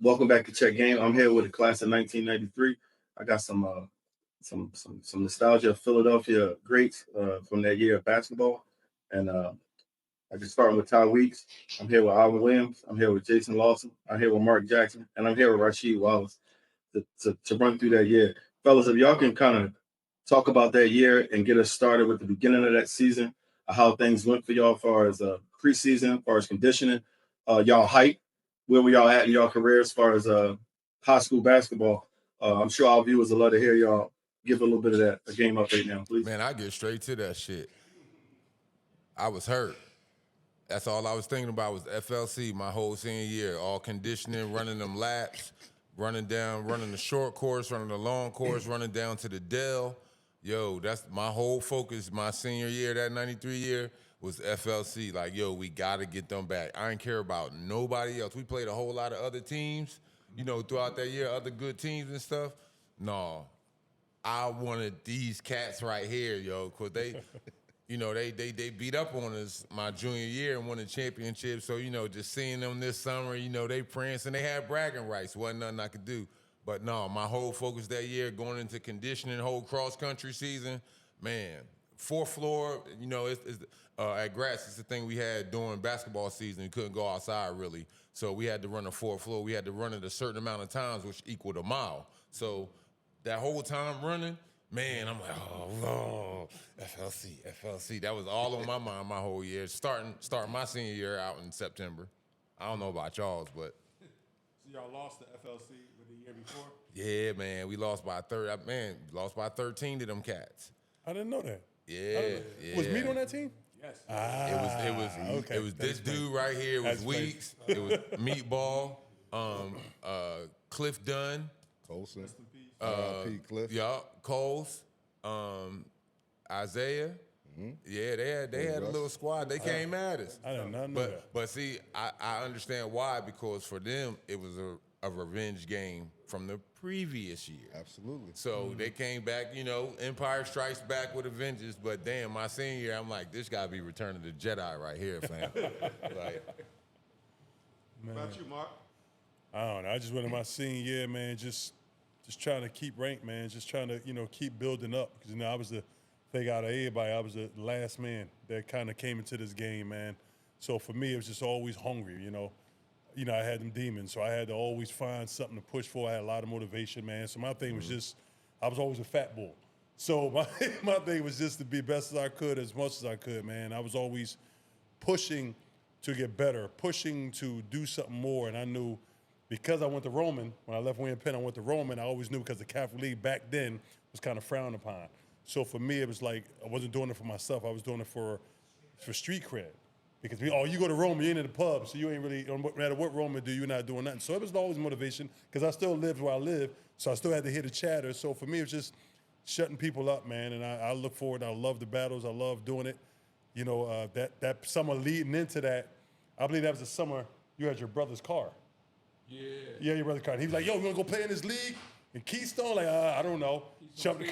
Welcome back to Check Game. I'm here with the class of 1993. I got some nostalgia of Philadelphia greats from that year of basketball, and I just starting with Ty Weeks. I'm here with Alvin Williams. I'm here with Jason Lawson. I'm here with Marc Jackson, and I'm here with Rasheed Wallace to run through that year, fellas. If y'all can kind of talk about that year and get us started with the beginning of that season, how things went for y'all as far as preseason, as far as conditioning, y'all height, where were y'all at in y'all career as far as high school basketball. I'm sure our viewers would love to hear y'all give a little bit of that a game update now, please. Man, I get straight to that shit. I was hurt. That's all I was thinking about was FLC my whole senior year. All conditioning, running them laps, running the short course, running the long course, running down to the Dell. Yo, that's my whole focus my senior year, that 93 year, was FLC. Like, yo, we got to get them back. I didn't care about nobody else. We played a whole lot of other teams, throughout that year, other good teams and stuff. No, I wanted these cats right here, yo, because they beat up on us my junior year and won the championship. So, just seeing them this summer, they prancing. They had bragging rights. Wasn't nothing I could do. But no, my whole focus that year, going into conditioning, whole cross-country season, man, fourth floor, at Gratz, it's the thing we had during basketball season. We couldn't go outside, really. So we had to run the fourth floor. We had to run it a certain amount of times, which equaled a mile. So that whole time running, man, I'm like, oh, FLC. That was all on my mind my whole year. Starting my senior year out in September. I don't know about y'all's, but. So y'all lost the FLC with the year before? Yeah, man, we lost by 13 to them cats. I didn't know that. Yeah. Was Meat on that team? Yes. It was this dude right here. It was Weeks. It was Meatball. Cliff Dunn. Colson. Pete Cliff. Yeah, Coles. Isaiah. Mm-hmm. Yeah, they had a little squad. They came at us. I did not know that. But see, I understand why, because for them it was a revenge game from the previous year. Absolutely. So they came back, Empire Strikes Back with a vengeance. But damn, my senior year, I'm like, this gotta be Return of the Jedi right here, fam. Like, Man. What about you, Mark? I don't know. I just went in my senior year, man, just trying to keep rank, man, just trying to, keep building up. Because, I was the thing out of everybody, I was the last man that kind of came into this game, man. So for me, it was just always hungry, I had them demons, so I had to always find something to push for. I had a lot of motivation, man. So my thing was just, I was always a fat bull. So my thing was just to be best as I could, as much as I could, man. I was always pushing to get better, pushing to do something more. And I knew because I went to Roman, when I left William Penn, I went to Roman, I always knew because the Catholic League back then was kind of frowned upon. So for me, it was like I wasn't doing it for myself. I was doing it for street cred. Because you go to Roman, you ain't in the pub, so you ain't really, no matter what Roman do, you're not doing nothing. So it was always motivation, because I still lived where I live, so I still had to hear the chatter. So for me, it was just shutting people up, man, and I look forward. I love the battles. I love doing it. That summer leading into that, I believe that was the summer you had your brother's car. Yeah. Yeah, your brother's car. And he was like, yo, we want to go play in this league? In Keystone? Like, I don't know. Jump the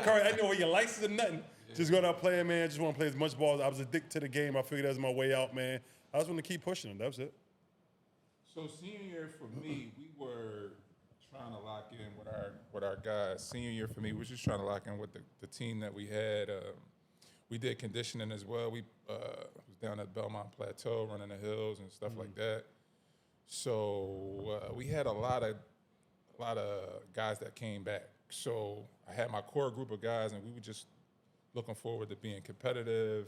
car. I didn't know your license or nothing. Just going out playing, man. Just want to play as much ball. I was addicted to the game. I figured that was my way out, man. I just want to keep pushing it. That was it. So senior year for me, we were trying to lock in with our guys. Senior year for me, we were just trying to lock in with the team that we had. We did conditioning as well. We was down at Belmont Plateau, running the hills and stuff like that. So we had a lot of guys that came back. So I had my core group of guys, and we were just looking forward to being competitive,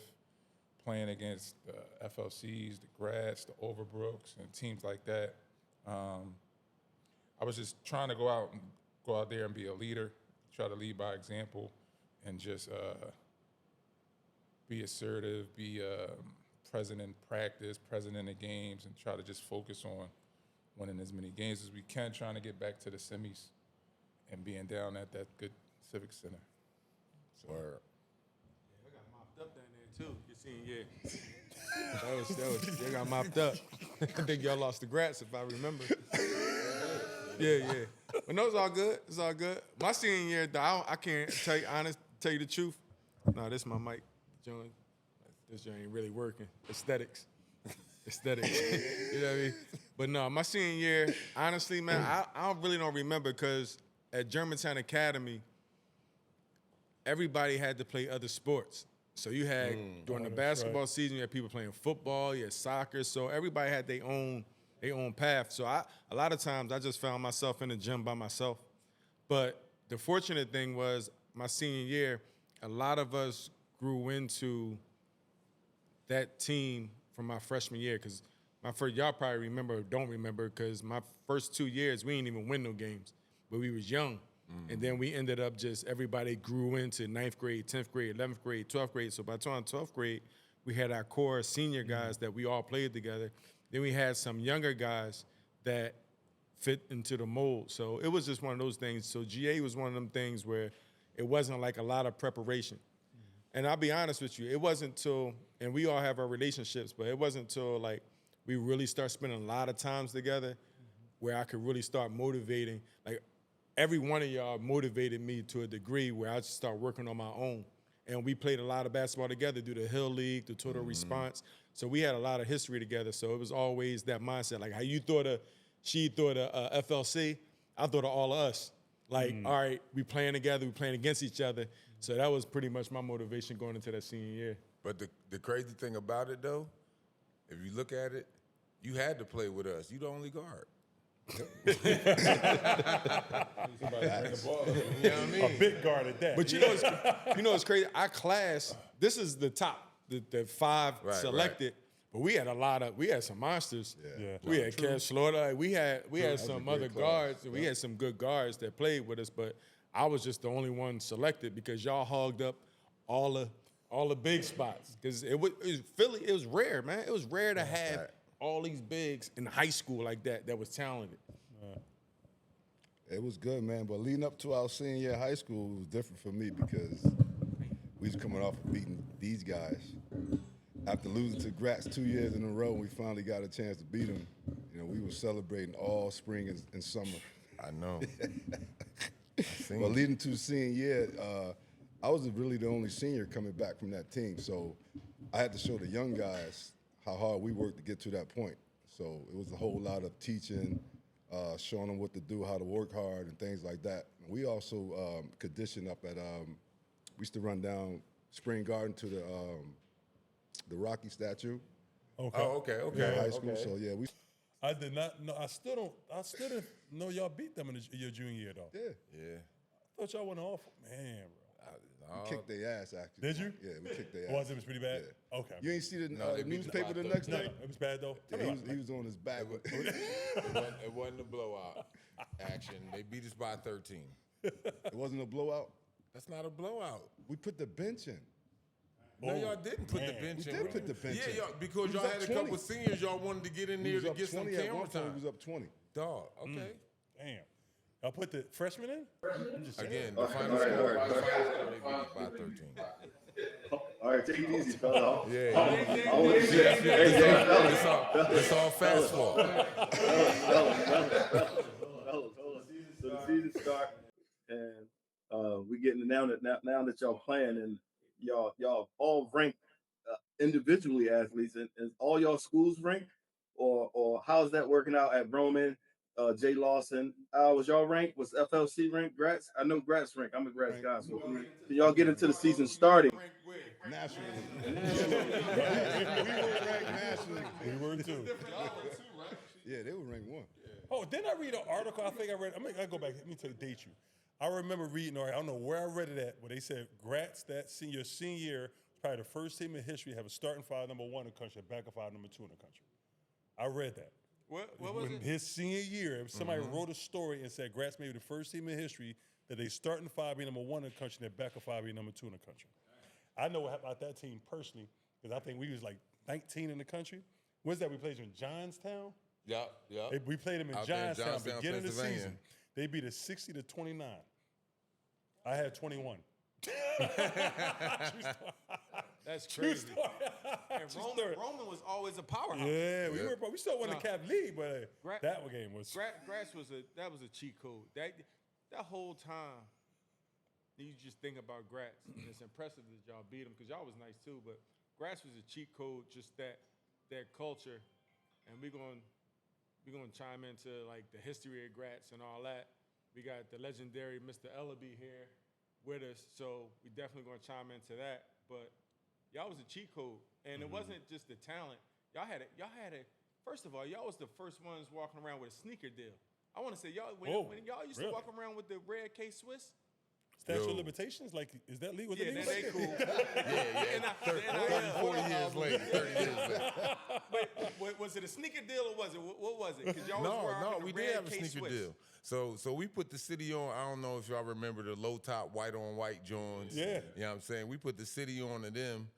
playing against the FLCs, the Gratz, the Overbrooks, and teams like that. I was just trying to go out there and be a leader, try to lead by example, and just be assertive, be present in practice, present in the games, and try to just focus on winning as many games as we can, trying to get back to the semis and being down at that good Civic Center. So, I got mopped up down there too. You seen, that was they got mopped up. I think y'all lost the Gratz if I remember. Yeah. But no, it's all good. It's all good. My senior year, though, I can't tell you the truth. No, this is my mic, John. This joint ain't really working. Aesthetics. aesthetic. You know what I mean? But no, my senior year, honestly, man, I really don't remember because at Germantown Academy, everybody had to play other sports. So you had during the basketball season, you had people playing football, you had soccer. So everybody had their own path. So a lot of times I just found myself in the gym by myself. But the fortunate thing was my senior year, a lot of us grew into that team from my freshman year. Because y'all probably remember or don't remember, because my first 2 years, we didn't even win no games. But we was young. And then we ended up everybody grew into 9th grade, 10th grade, 11th grade, 12th grade. So by the time 12th grade, we had our core senior guys that we all played together. Then we had some younger guys that fit into the mold. So it was just one of those things. So GA was one of them things where it wasn't like a lot of preparation. And I'll be honest with you, it wasn't till, and we all have our relationships, but it wasn't till like we really start spending a lot of times together where I could really start motivating. Like, every one of y'all motivated me to a degree where I just started working on my own. And we played a lot of basketball together through the Hill League, the Total Response. So we had a lot of history together. So it was always that mindset. Like how you she thought of FLC, I thought of all of us. Like, all right, we playing together, we playing against each other. So that was pretty much my motivation going into that senior year. But the crazy thing about it, though, if you look at it, you had to play with us. You the only guard. Somebody bring the ball. You know what I mean? A big guard at that. But you know it's crazy. Our class, this is the top, the 5 selected. But we had some monsters. Yeah. We had Kev Slaughter. We had some other guards. We had some good guards that played with us. But I was just the only one selected because y'all hogged up all the big spots. Because it was Philly. It was rare, man. It was rare to have all these bigs in high school like that was talented. It was good, man. But leading up to our senior year of high school, it was different for me because we was coming off of beating these guys. After losing to Gratz 2 years in a row, and we finally got a chance to beat them. You know, we were celebrating all spring and summer. I know. But leading to senior year, I was really the only senior coming back from that team. So I had to show the young guys how hard we worked to get to that point. So it was a whole lot of teaching, showing them what to do, how to work hard, and things like that. We also conditioned up at, we used to run down Spring Garden to the Rocky statue. Okay. Oh, okay. In high school. So yeah, I did not know. I still didn't know y'all beat them in your junior year though. Yeah. I thought y'all went off. Man, bro. we kicked their ass actually. Did you? Yeah, we kicked their ass. Was it was pretty bad? Yeah. Okay. You ain't see the they beat newspaper the the next No, day? it was bad though. Yeah, he was on his back. It wasn't a blowout action. They beat us by 13. It wasn't a blowout. That's not a blowout. We put the bench in. No, y'all didn't put the bench We in. did put the bench in. Yeah, because We y'all was had up a couple 20. of seniors y'all wanted to get in We there was to up get some 20 at camera one point. time. We was up 20. Dog, okay. Damn. Y'all put the freshman in? I'm just saying. Again, the final score, all right. they beat us by 13. All right, take it easy, fella. Yeah. I want to see that. Hey, yo, It's all fast fault. fellas. So the season start, and we getting now that y'all playing, and y'all all ranked individually athletes, and is all y'all schools ranked, or how's that working out at Roman? Jay Lawson, was y'all ranked? Was FLC ranked? Gratz? I know Gratz ranked. I'm a Gratz guy. So can y'all get into the season starting? Nationally. We were ranked nationally. We were too. Yeah, they were ranked 1. Oh, didn't I read an article? I think I read. I go back. Let me date you. I remember reading, or I don't know where I read it at, where they said Gratz that senior year was probably the first team in history to have a starting 5 number 1 in the country, a backup 5 number 2 in the country. I read that. What was When it? his senior year, somebody wrote a story and said Gratz may be the first team in history that they starting 5 be number 1 in the country and their backup 5 be number 2 in the country. I know about that team personally because I think we was like 19 in the country. When's that? We played in Johnstown. Yeah. We played them in Out there in Johnstown, Johnstown, beginning of the Pennsylvania. season. They beat us 60-29. I had 21. That's crazy. And story. Roman was always a powerhouse. Yeah, we still won the No. Cap League, but Gra- that game was. Gratz was a cheat code. That whole time, you just think about Gratz, and it's impressive that y'all beat him because y'all was nice too. But Gratz was a cheat code, just that culture and we're gonna chime into like the history of Gratz and all that. We got the legendary Mr. Ellaby here with us, so we definitely gonna chime into that. But y'all was a cheat code, and it wasn't just the talent. Y'all had a. First of all, y'all was the first ones walking around with a sneaker deal. I want to say y'all when y'all used to walk around with the red K-Swiss. Statute of limitations? Like, is that legal? Yeah, legal? they cool. Yeah. 40 years later. 30 years later. Wait, was it a sneaker deal or was it what was it? 'Cause y'all was No, rocking the we red did have a K-Swiss. sneaker deal. So we put the city on. I don't know if y'all remember the low top white on white Jones. Yeah. You know what I'm saying? We put the city on to them.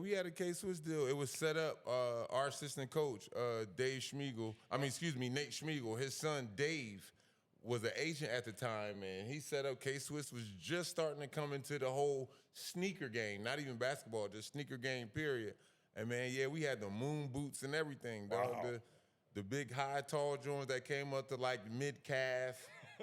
We had a K-Swiss deal. It was set up, our assistant coach, Nate Schmiegel, his son Dave was an agent at the time, and he set up K-Swiss was just starting to come into the whole sneaker game, not even basketball, just sneaker game, period. And man, we had the moon boots and everything, dog. Wow. The big high tall joints that came up to like mid calf,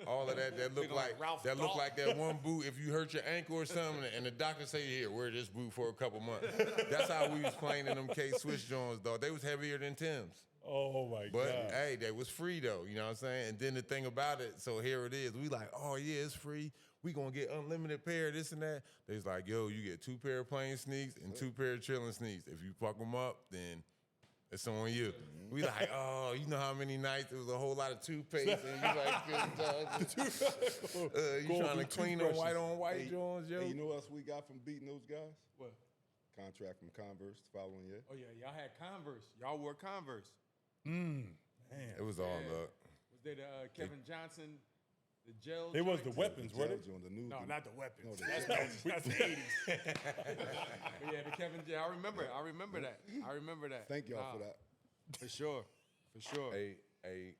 all of that looked like that one boot if you hurt your ankle or something, and the doctor say, here, wear this boot for a couple months. That's how we was playing in them K-Swiss joints, dog. They was heavier than Tim's. Oh, my God. But, hey, they was free, though. You know what I'm saying? And then the thing about it, so here it is. We like, oh, yeah, it's free. We going to get unlimited pair of this and that. They was like, yo, you get 2 pair of plain sneaks and 2 pair of chilling sneaks. If you fuck them up, then it's on you. We like, oh, you know how many nights there was a whole lot of toothpaste and you like, you trying to clean the white on white joints, yo? Hey, you know what else we got from beating those guys? What? Contract from Converse the following year. Oh yeah, y'all had Converse. Y'all wore Converse. Man. It was all luck. Was they the Kevin Johnson, the gel? They was the joints? weapons, were they? No, not the weapons. No, That's the 80s. But yeah, the Kevin. I remember that. Thank y'all for that. For sure. Hey,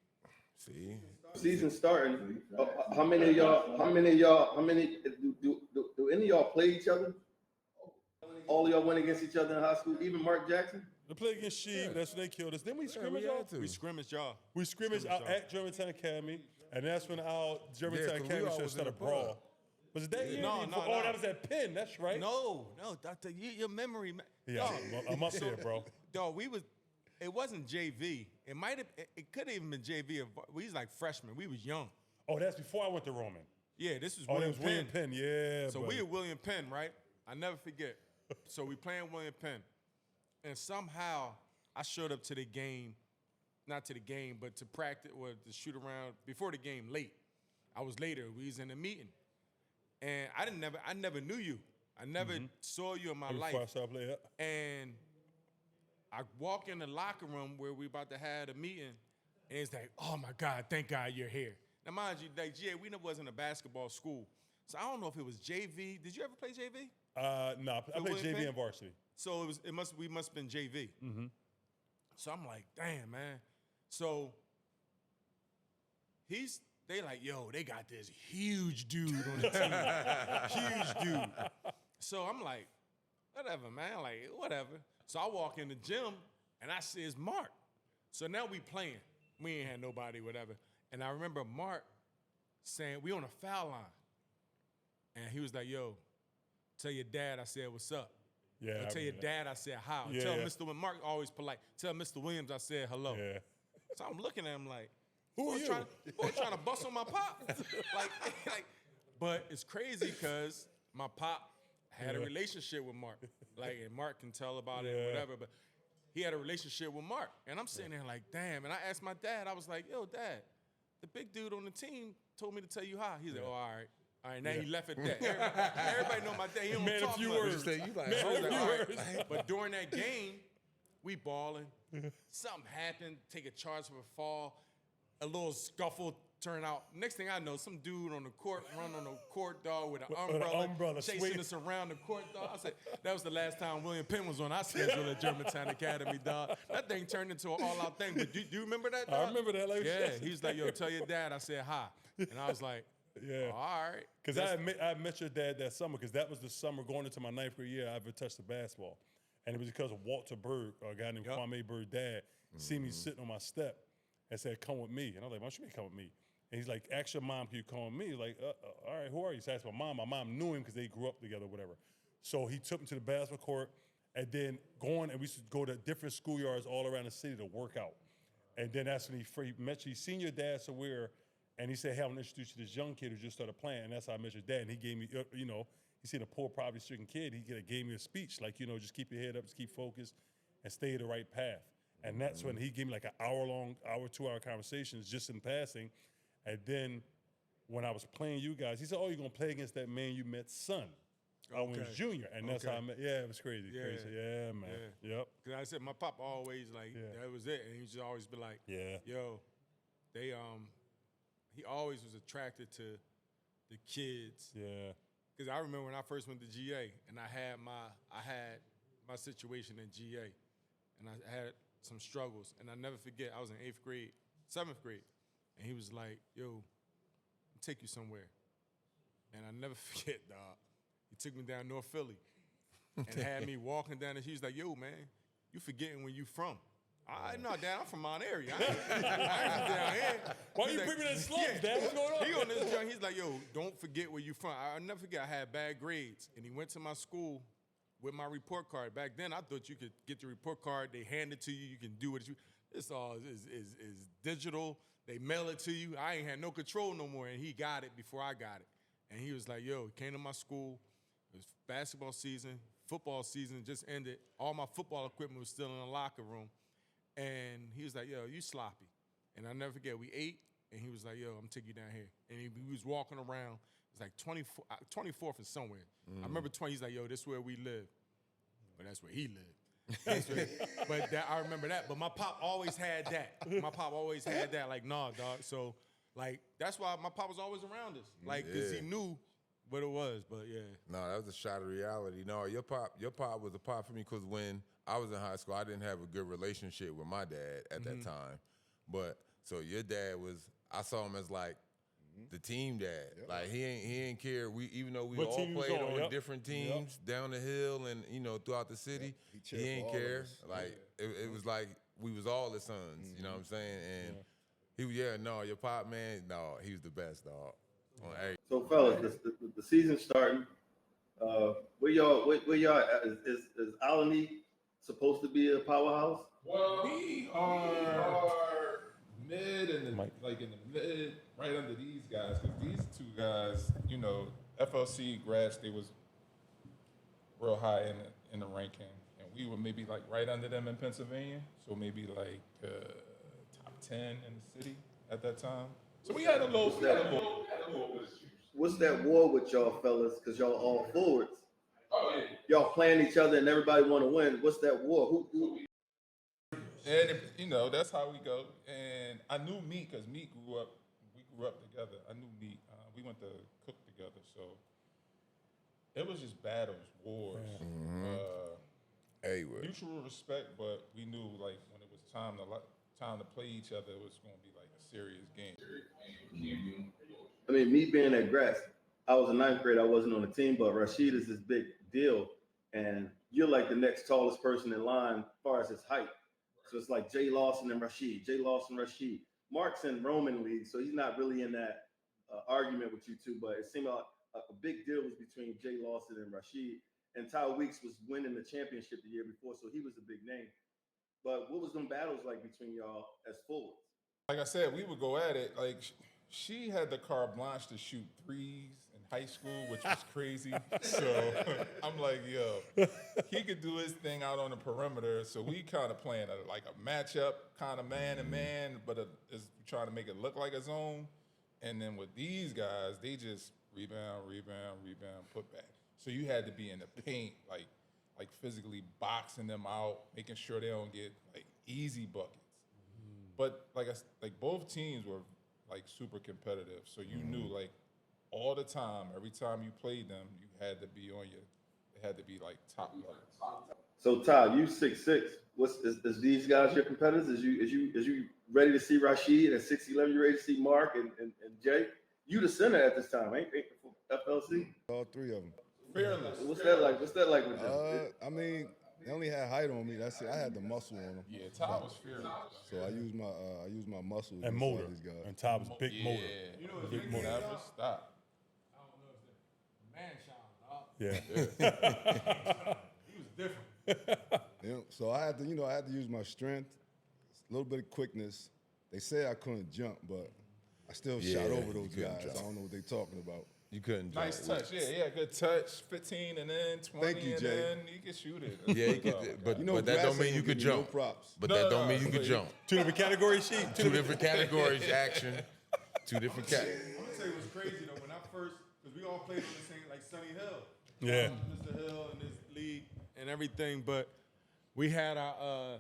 see? Season starting. How many do any of y'all play each other? All of y'all went against each other in high school, even Marc Jackson? They played against Sheeb. That's when they killed us. Then we scrimmaged y'all. We scrimmaged y'all. We scrimmaged out at Germantown Academy, and that's when our Germantown 'cause we Academy all should was start in a the brawl. pub. Was it that year? No. That was at Penn. That's right. No, Doctor, your memory. Yeah, I'm up there, bro. Dog, it wasn't JV. It could have even been JV. We was like freshmen. We was young. Oh, that's before I went to Roman. Yeah, this was Oh, that William was William Penn. Yeah. So buddy. we were William Penn, right? I never forget. So we playing William Penn. And somehow I showed up to the game, not to the game, but to practice or to shoot around before the game late. I was later. We was in a meeting. And I never knew you. I never saw you in my life. Before I started playing. And I walk in the locker room where we about to have a meeting, and it's like, oh my God, thank God you're here. Now mind you, like we wasn't a basketball school. So I don't know if it was JV. Did you ever play JV? No, I played William JV Penn? and varsity. So we must have been JV. Mm-hmm. So I'm like, damn, man. So they like, yo, they got this huge dude on the team. Huge dude. So I'm like, whatever, man. Like, whatever. So I walk in the gym and I see it's Marc. So now we playing. We ain't had nobody, whatever. And I remember Marc saying, we on a foul line. And he was like, yo, tell your dad I said what's up. Yeah. Tell your dad I said how. Yeah. Tell Mr. Marc always polite. Tell Mr. Williams I said hello. Yeah. So I'm looking at him like, Who are you? Trying to bust on my pop. like, but it's crazy because my pop had a relationship with Marc. Like, and Marc can tell about it and whatever, but he had a relationship with Marc. And I'm sitting there like, damn. And I asked my dad, I was like, yo, Dad, the big dude on the team told me to tell you hi. He's like, oh, all right. All right, now he left at that. Everybody know my dad. He don't Man, talk a few much. words. You like, Man, hold a on, few all right. words. But during that game, we balling. Something happened. Take a charge for a fall. A little scuffle turned out. Next thing I know, some dude on the court run on the court, dog, with an umbrella chasing swing. us around the court, dog. I said, that was the last time William Penn was on our schedule at Germantown Academy, dog. That thing turned into an all-out thing. But do you remember that, dog? I remember that. Like, Yeah, he was like, yo, tell your dad I said hi. And I was like, Yeah. all right. Because I met your dad that summer, because that was the summer going into my 9th grade year I ever touched the basketball. And it was because of Walter Berg, a guy named Kwame Berg dad, see me sitting on my step and said, come with me. And I was like, why should you come with me? And he's like, ask your mom, can you come with me? He's like, all right, who are you? So I asked my mom. My mom knew him because they grew up together or whatever. So he took me to the basketball court, and then we used to go to different schoolyards all around the city to work out. And then that's when he met you. He seen your dad somewhere, and he said, hey, I'm going to introduce you to this young kid who just started playing. And that's how I met your dad. And he gave me, he seen a poor, poverty-stricken kid. He gave me a speech, like, just keep your head up, just keep focused, and stay the right path. And that's when he gave me like an hour-long, 2-hour conversations just in passing. And then when I was playing you guys, he said, oh, you're going to play against that man you met's son. I was junior, and that's how I met. Yeah, it was crazy. Yeah. Crazy. Yeah, man. Yeah. Yep. Because I said my pop always that was it, and he just always be like, yo, they he always was attracted to the kids. Yeah. Because I remember when I first went to GA, and I had my situation in GA, and I had some struggles, and I never forget. I was in 7th grade, and he was like, yo, I'll take you somewhere, and I never forget, dog. He took me down North Philly and had me walking down, and he was like, yo, man, you forgetting where you from. I know, Dad, I'm from Mount Airy. I ain't from down here. Why you bring me that slums, Dad? What's going on? He on this junk, he's like, yo, don't forget where you from. I'll never forget, I had bad grades, and he went to my school with my report card. Back then, I thought you could get your report card, they hand it to you, you can do it. This all is digital. They mail it to you. I ain't had no control no more, and he got it before I got it. And he was like, yo, he came to my school. It was basketball season, football season just ended. All my football equipment was still in the locker room. And he was like, yo, you sloppy. And I'll never forget, we ate, and he was like, yo, I'm gonna take you down here. And he was walking around. It was like 24th and somewhere. I remember 20, he's like, yo, this is where we live. But that's where he lived. I remember that. But my pop always had that. My pop always had that, like, nah, dog. So, like, that's why my pop was always around us. Like, because he knew what it was, but yeah. No, that was a shot of reality. No, your pop was a pop for me because when I was in high school, I didn't have a good relationship with my dad at that time. But so your dad I saw him as like the team dad. Yep. Like he ain't care. Even though we all played on different teams down the hill and throughout the city, he ain't care. Like it was like we was all his sons. You know what I'm saying? And he was your pop, man. No, he was the best, dog. So fellas, the season's starting. Where y'all at? Is Alany supposed to be a powerhouse? Well, we are mid and in the mid, right under these guys, because these two guys, FLC, Gratz, they was real high in the ranking, and we were maybe like right under them in Pennsylvania, so maybe like top 10 in the city at that time. So we had a little. What's that war with y'all fellas? Because y'all all forwards. Oh yeah. Y'all playing each other and everybody want to win. What's that war? Who? And that's how we go. And I knew Meek because Meek grew up. We grew up together. I knew Meek. We went to cook together, so it was just battles, wars. Mutual respect, but we knew like when it was time to play each other, it was going to be like a serious game. I mean, me being at Gratz, I was in 9th grade. I wasn't on the team, but Rasheed is this big deal, and you're like the next tallest person in line as far as his height. So it's like Jay Lawson and Rasheed, Jay Lawson, Rasheed. Marc's in Roman League, so he's not really in that argument with you two, but it seemed like a big deal was between Jay Lawson and Rasheed. And Tyrone Weeks was winning the championship the year before, so he was a big name. But what was them battles like between y'all as forwards? Like I said, we would go at it. Like she had the carte blanche to shoot threes in high school, which was crazy. So I'm like, yo, he could do his thing out on the perimeter. So we kind of playing a matchup, kind of man to man, but is trying to make it look like a zone. And then with these guys, they just rebound, put back. So you had to be in the paint, like physically boxing them out, making sure they don't get like easy buckets. But like both teams were like super competitive. So you knew like all the time, every time you played them, you had to be on it had to be like top level. So Todd, you 6'6". Is these guys your competitors? Is you ready to see Rasheed at 6'11"? You ready to see Marc and Jay? You the center at this time, ain't FLC? All three of them. Fearless. What's that like? What's that like with them? I mean, they only had height on me. That's it. I had the muscle on them. Yeah, Todd was fearless. So I use my muscle And motor. these guys. And Todd was big motor. Big motor. Never stop. I don't know if man child, dog. Yeah. He was different. So I had to, I had to use my strength, a little bit of quickness. They say I couldn't jump, but I still shot over those guys. Jump. I don't know what they're talking about. You couldn't jump. Nice touch. Yeah, good touch. 15 and then 20 Thank you, and Jay. then you can shoot it. Yeah, you could, but that Gratz don't mean ain't you could giving me no jump. props. But that don't mean you could jump. Two different categories, sheet. Two different categories, action. Two different categories. I'm gonna tell you what's crazy though. When I first, because we all played in the same, like Sunny Hill. Yeah. Mr. Hill and his league and everything, but we had our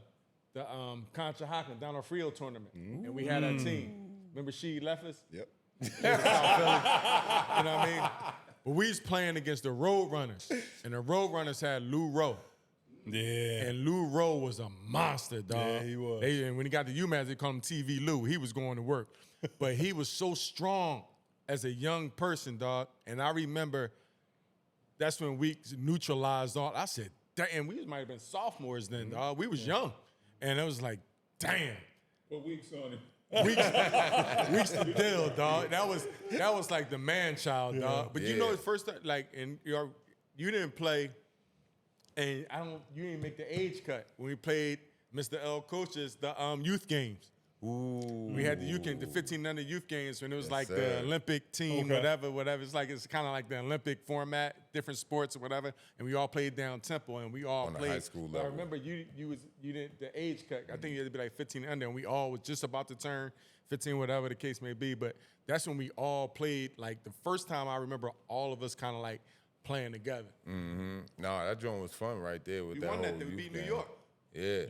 the Contra Hawkins Donald Frio tournament, and we had our team. Remember she left us? Yep. South Philly. You know what I mean? But we was playing against the Road Runners, and the Road Runners had Lou Rowe. Yeah. And Lou Rowe was a monster, dog. Yeah, he was. And when he got to UMass, they called him TV Lou. He was going to work. But he was so strong as a young person, dog. And I remember that's when Weeks neutralized all. I said, damn, we might have been sophomores then, dog. We was young. And it was like, damn. What weeks on it? Weeks the deal, dog. That was like the man child, dog. But you know, the first time, like, and you didn't play, and you didn't make the age cut when we played Mr. L coaches the youth games. Ooh. We had the youth game, the 15 under youth games, when it was Yes, like sir. the Olympic team, Okay. whatever. It's kind of like the Olympic format, different sports or whatever. And we all played down Temple, and we all On the played. high school But I level. remember you didn't the age cut. I think you had to be like 15 under, and we all was just about to turn 15, whatever the case may be. But that's when we all played. Like the first time I remember all of us kind of like playing together. Mm-hmm. No, that joint was fun right there with We that won whole that. We youth beat New game. York. Yeah.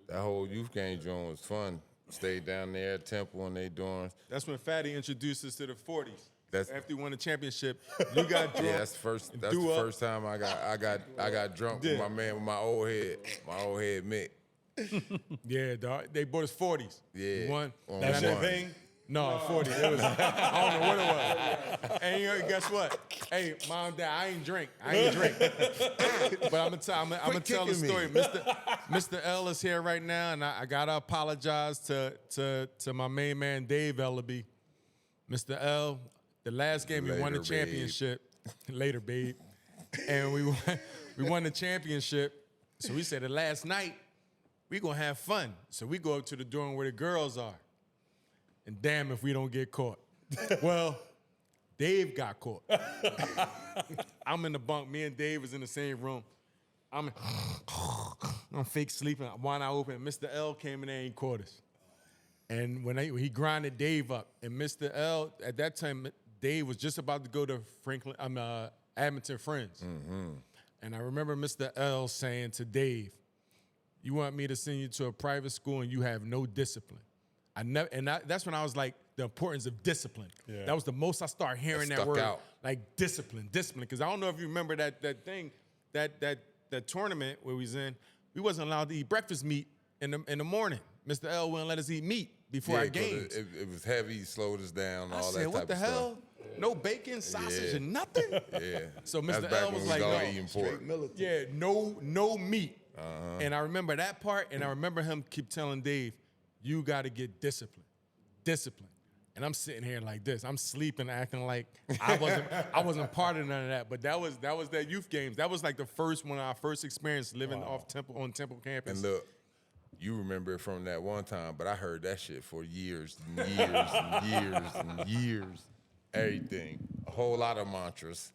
That whole youth game joint was fun. Stayed down there at Temple and they dorms. That's when Fatty introduced us to the 40s. That's- After he won the championship, you got drunk. Yeah, that's the first. and That's threw the up. first time I got drunk Yeah. with my man, with my old head Mick. Yeah, dog. They bought us 40s. Yeah. We won. On That one. champagne? No, 40. It was, I don't know what it was. And you know, guess what? Hey, mom, dad, I ain't drink. But I'm gonna tell the kicking story. me. Mr. L is here right now, and I gotta apologize to my main man Dave Ellaby. Mr. L, the last game we won the Later, babe. championship. Later, babe. And we won the championship. So we said the last night we gonna have fun. So we go up to the dorm where the girls are. And damn if we don't get caught. Well, Dave got caught. I'm in the bunk. Me and Dave was in the same room. I'm fake sleeping. One eye open. Mr. L came in there and caught us. And when he grinded Dave up, and Mr. L, at that time, Dave was just about to go to Edmonton Friends. Mm-hmm. And I remember Mr. L saying to Dave, "You want me to send you to a private school and you have no discipline." That's when I was like, the importance of discipline. Yeah. That was the most I started hearing that stuck word, out. like discipline. Because I don't know if you remember that thing, that tournament where we was in. We wasn't allowed to eat breakfast meat in the morning. Mr. L wouldn't let us eat meat before our 'cause games. It was heavy, slowed us down, I all said, that what type the of hell? No bacon, sausage, Yeah. and nothing. Yeah. So That's Mr. back L when was we like, all no. eating pork. Straight militant. Yeah, no meat. And I remember that part, and I remember him keep telling Dave, you got to get discipline. And I'm sitting here like this. I'm sleeping, acting like I wasn't part of none of that. But that was that youth games. That was like the first one, our first experience living on Temple campus. And look, you remember it from that one time, but I heard that shit for years and years and years and years. Everything. A whole lot of mantras.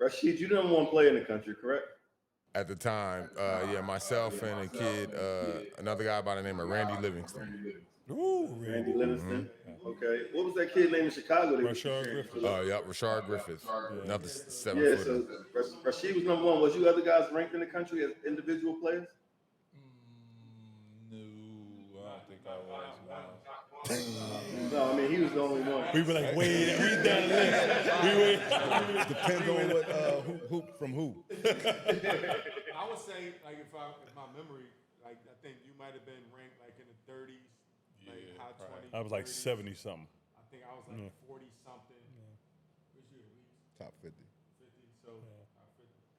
Rasheed, you didn't want to play in the country, correct? At the time, myself and a kid, another guy by the name of Randy Livingston. Ooh, Randy Livingston. Okay. What was that kid named in Chicago? that was Rashard transferred Griffith. to? Yeah, Rashard Griffith, another 7 Yeah, footer. so Rasheed was number one. Was you other guys ranked in the country as individual players? No, I don't think I was. No, I mean, he was the only one. We were like, way down the list. Depends on what who from who. I would say, like, if my memory, like, I think you might have been ranked like in the 30s, like Yeah, high probably. 20s. I was like 30s. 70 something. I think I was like 40 something. Where's you? Top 50. 50. So top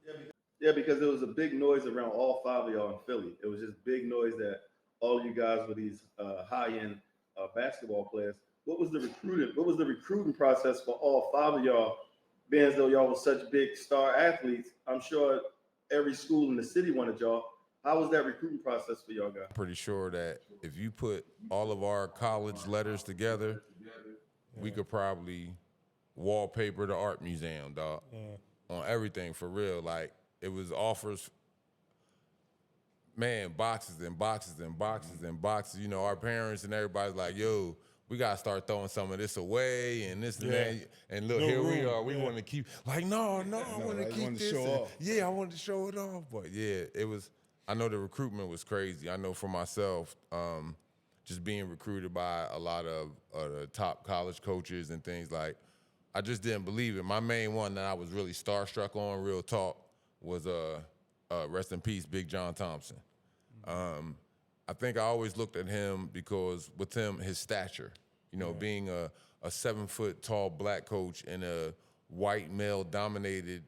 50. Yeah, because there was a big noise around all five of y'all in Philly. It was just big noise that all of you guys were these high-end basketball players. What was the recruiting process for all five of y'all being as though y'all were such big star athletes, I'm sure every school in the city wanted y'all. How was that recruiting process for y'all guys? Pretty sure that if you put all of our college letters together, we could probably wallpaper the art museum, dog. On everything, for real. Like, it was offers, man, boxes and boxes and boxes and boxes. You know, our parents and everybody's like, yo, we gotta start throwing some of this away and this and that. And look, No here we room. are. We want to keep, like, no, I want to right? keep Wanted to this. show off. Yeah, I wanted to show it off. But yeah, it was, I know the recruitment was crazy. I know for myself, just being recruited by a lot of the top college coaches and things, like, I just didn't believe it. My main one that I was really starstruck on, real talk, was rest in peace, Big John Thompson. I think I always looked at him because with him, his stature, you know, being a 7-foot tall black coach in a white male dominated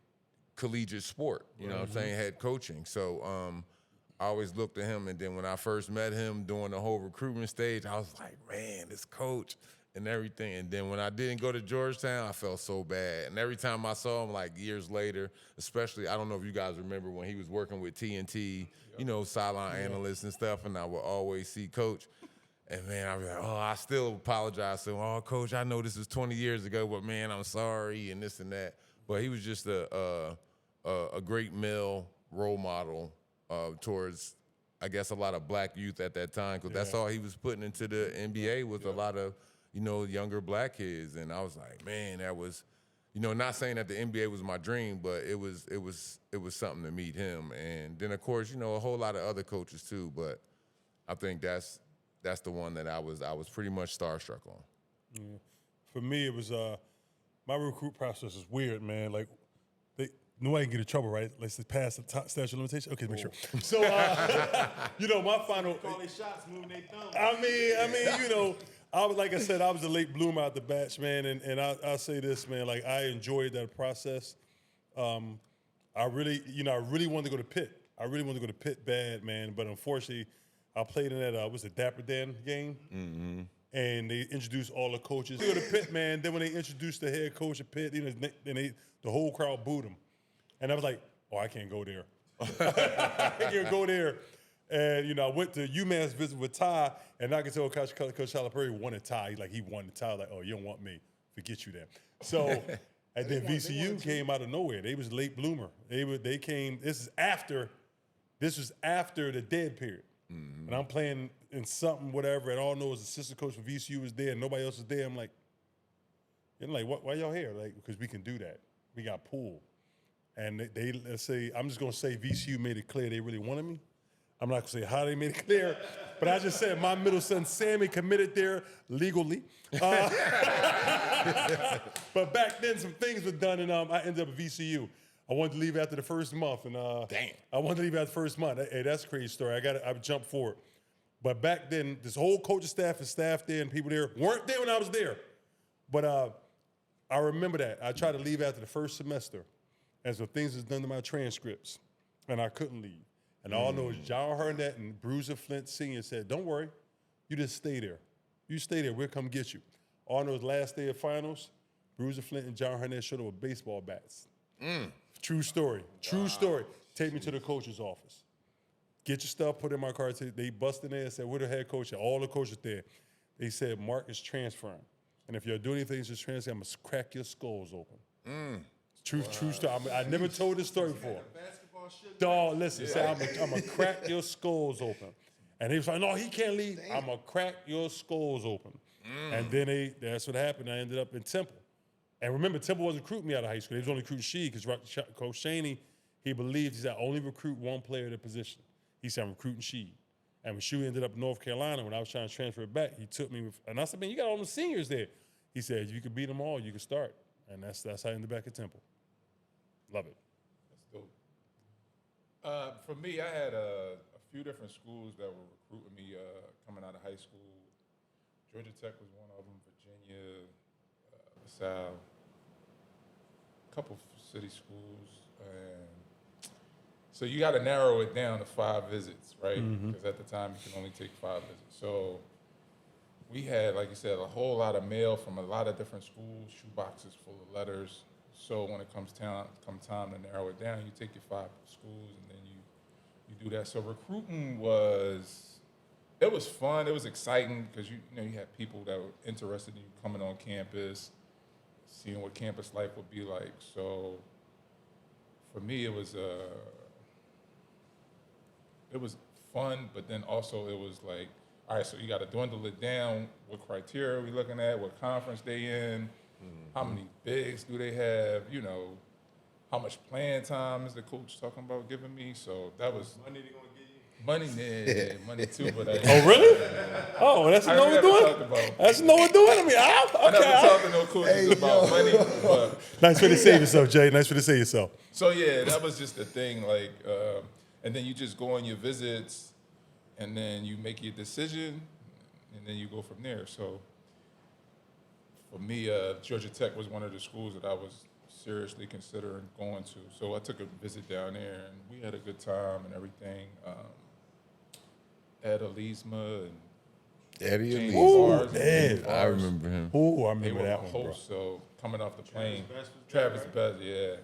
collegiate sport, you know what I'm saying, head coaching. So I always looked at him, and then when I first met him during the whole recruitment stage, I was like, man, this coach and everything. And then when I didn't go to Georgetown, I felt so bad. And every time I saw him, like years later, especially, I don't know if you guys remember when he was working with TNT, you know, sideline analysts and stuff, and I would always see Coach. And man, I'd be like, oh, I still apologize to him. Oh, Coach, I know this was 20 years ago, but man, I'm sorry, and this and that. But he was just a great male role model towards, I guess, a lot of black youth at that time, because that's all he was putting into the NBA with a lot of, you know, younger black kids. And I was like, man, that was, you know, not saying that the NBA was my dream, but it was something to meet him. And then, of course, you know, a whole lot of other coaches too. But I think that's the one that I was pretty much starstruck on. Yeah. For me, it was my recruit process is weird, man. Like, nobody can get in trouble, right? Let's just pass the statute of limitation. Okay, make sure. So, you know, my final. Call their shots, moving their thumbs. I mean, you know, like I said, I was a late bloomer out the batch, man, and I say this, man, like, I enjoyed that process. I really wanted to go to Pitt. I really wanted to go to Pitt bad, man, but unfortunately, I played in that was the Dapper Dan game, and they introduced all the coaches. They go to Pitt, man. Then when they introduced the head coach at Pitt, you know, then the whole crowd booed him, and I was like, oh, I can't go there. I can't go there. And, you know, I went to UMass visit with Ty, and I could tell Coach Calipari wanted Ty. He wanted Ty. Like, oh, you don't want me. Forget you then. So, and then VCU came out of nowhere. They was late bloomer. They came, this was after the dead period. And I'm playing in something, whatever, and all I know is the assistant coach for VCU was there and nobody else was there. I'm like, why y'all here? Like, because we can do that. We got pulled. And let's say, I'm just going to say VCU made it clear they really wanted me. I'm not going to say how they made it clear, but I just said my middle son, Sammy, committed there legally. But back then, some things were done, and I ended up at VCU. I wanted to leave after the first month, and Damn. I wanted to leave after the first month. Hey, that's a crazy story. I jumped forward. But back then, this whole coaching staff and staff there and people there weren't there when I was there. But I remember that. I tried to leave after the first semester, and so things was done to my transcripts, and I couldn't leave. And all I know is John Hurnett and Bruiser Flint Sr. said, don't worry, you just stay there. You stay there, we'll come get you. All I know is last day of finals, Bruiser Flint and John Hurnett showed up with baseball bats. True story. True story. Take me to the coach's office. Get your stuff, put in my car. They busted in there and said, we're the head coach. All the coaches there. They said, Marc is transferring. And if you're doing anything to transfer, I'm going to crack your skulls open. True story. I never told this story before. Dog, listen, say, I'm going to crack your skulls open. And he was like, no, he can't leave. I'm going to crack your skulls open. And then that's what happened. I ended up in Temple. And remember, Temple wasn't recruiting me out of high school. He was only recruiting Sheed because Coach Shaney, he believed, he said, only recruit one player at a position. He said, I'm recruiting Sheed. And when Sheed ended up in North Carolina, when I was trying to transfer it back, he took me, and I said, man, you got all the seniors there. He said, you could beat them all, you could start. And that's how I ended back at Temple. Love it. That's dope. For me, I had a few different schools that were recruiting me coming out of high school. Georgia Tech was one of them, Virginia, LaSalle, a couple city schools. And so you got to narrow it down to 5 visits, right? Because at the time, you can only take 5 visits. So we had, like you said, a whole lot of mail from a lot of different schools, shoe boxes full of letters. So when it comes time to narrow it down, you take your 5 schools and then you do that. So recruiting was fun. It was exciting because you had people that were interested in you coming on campus, seeing what campus life would be like. So for me, it was fun, but then also it was like, all right, so you got to dwindle it down. What criteria are we looking at? What conference they in? How many bigs do they have? How much playing time is the coach talking about giving me? So that was Money they gonna give you? money, yeah, money too. But Oh, really? Oh, that's I what we're never doing? talked about. That's what we're doing? I mean, I never talked to no coaches about money. But Nice way to save yourself, Jay. Nice way to save yourself. so yeah, that was just the thing. Like, and then you just go on your visits, and then you make your decision, and then you go from there. So for me, Georgia Tech was one of the schools that I was seriously considering going to. So I took a visit down there, and we had a good time and everything. Ed Alisma and Eddie James Lee. Bars. Ed. I remember him. Ooh, I They remember were that my one, bro. hosts, so coming off the plane, Travis Best, yeah.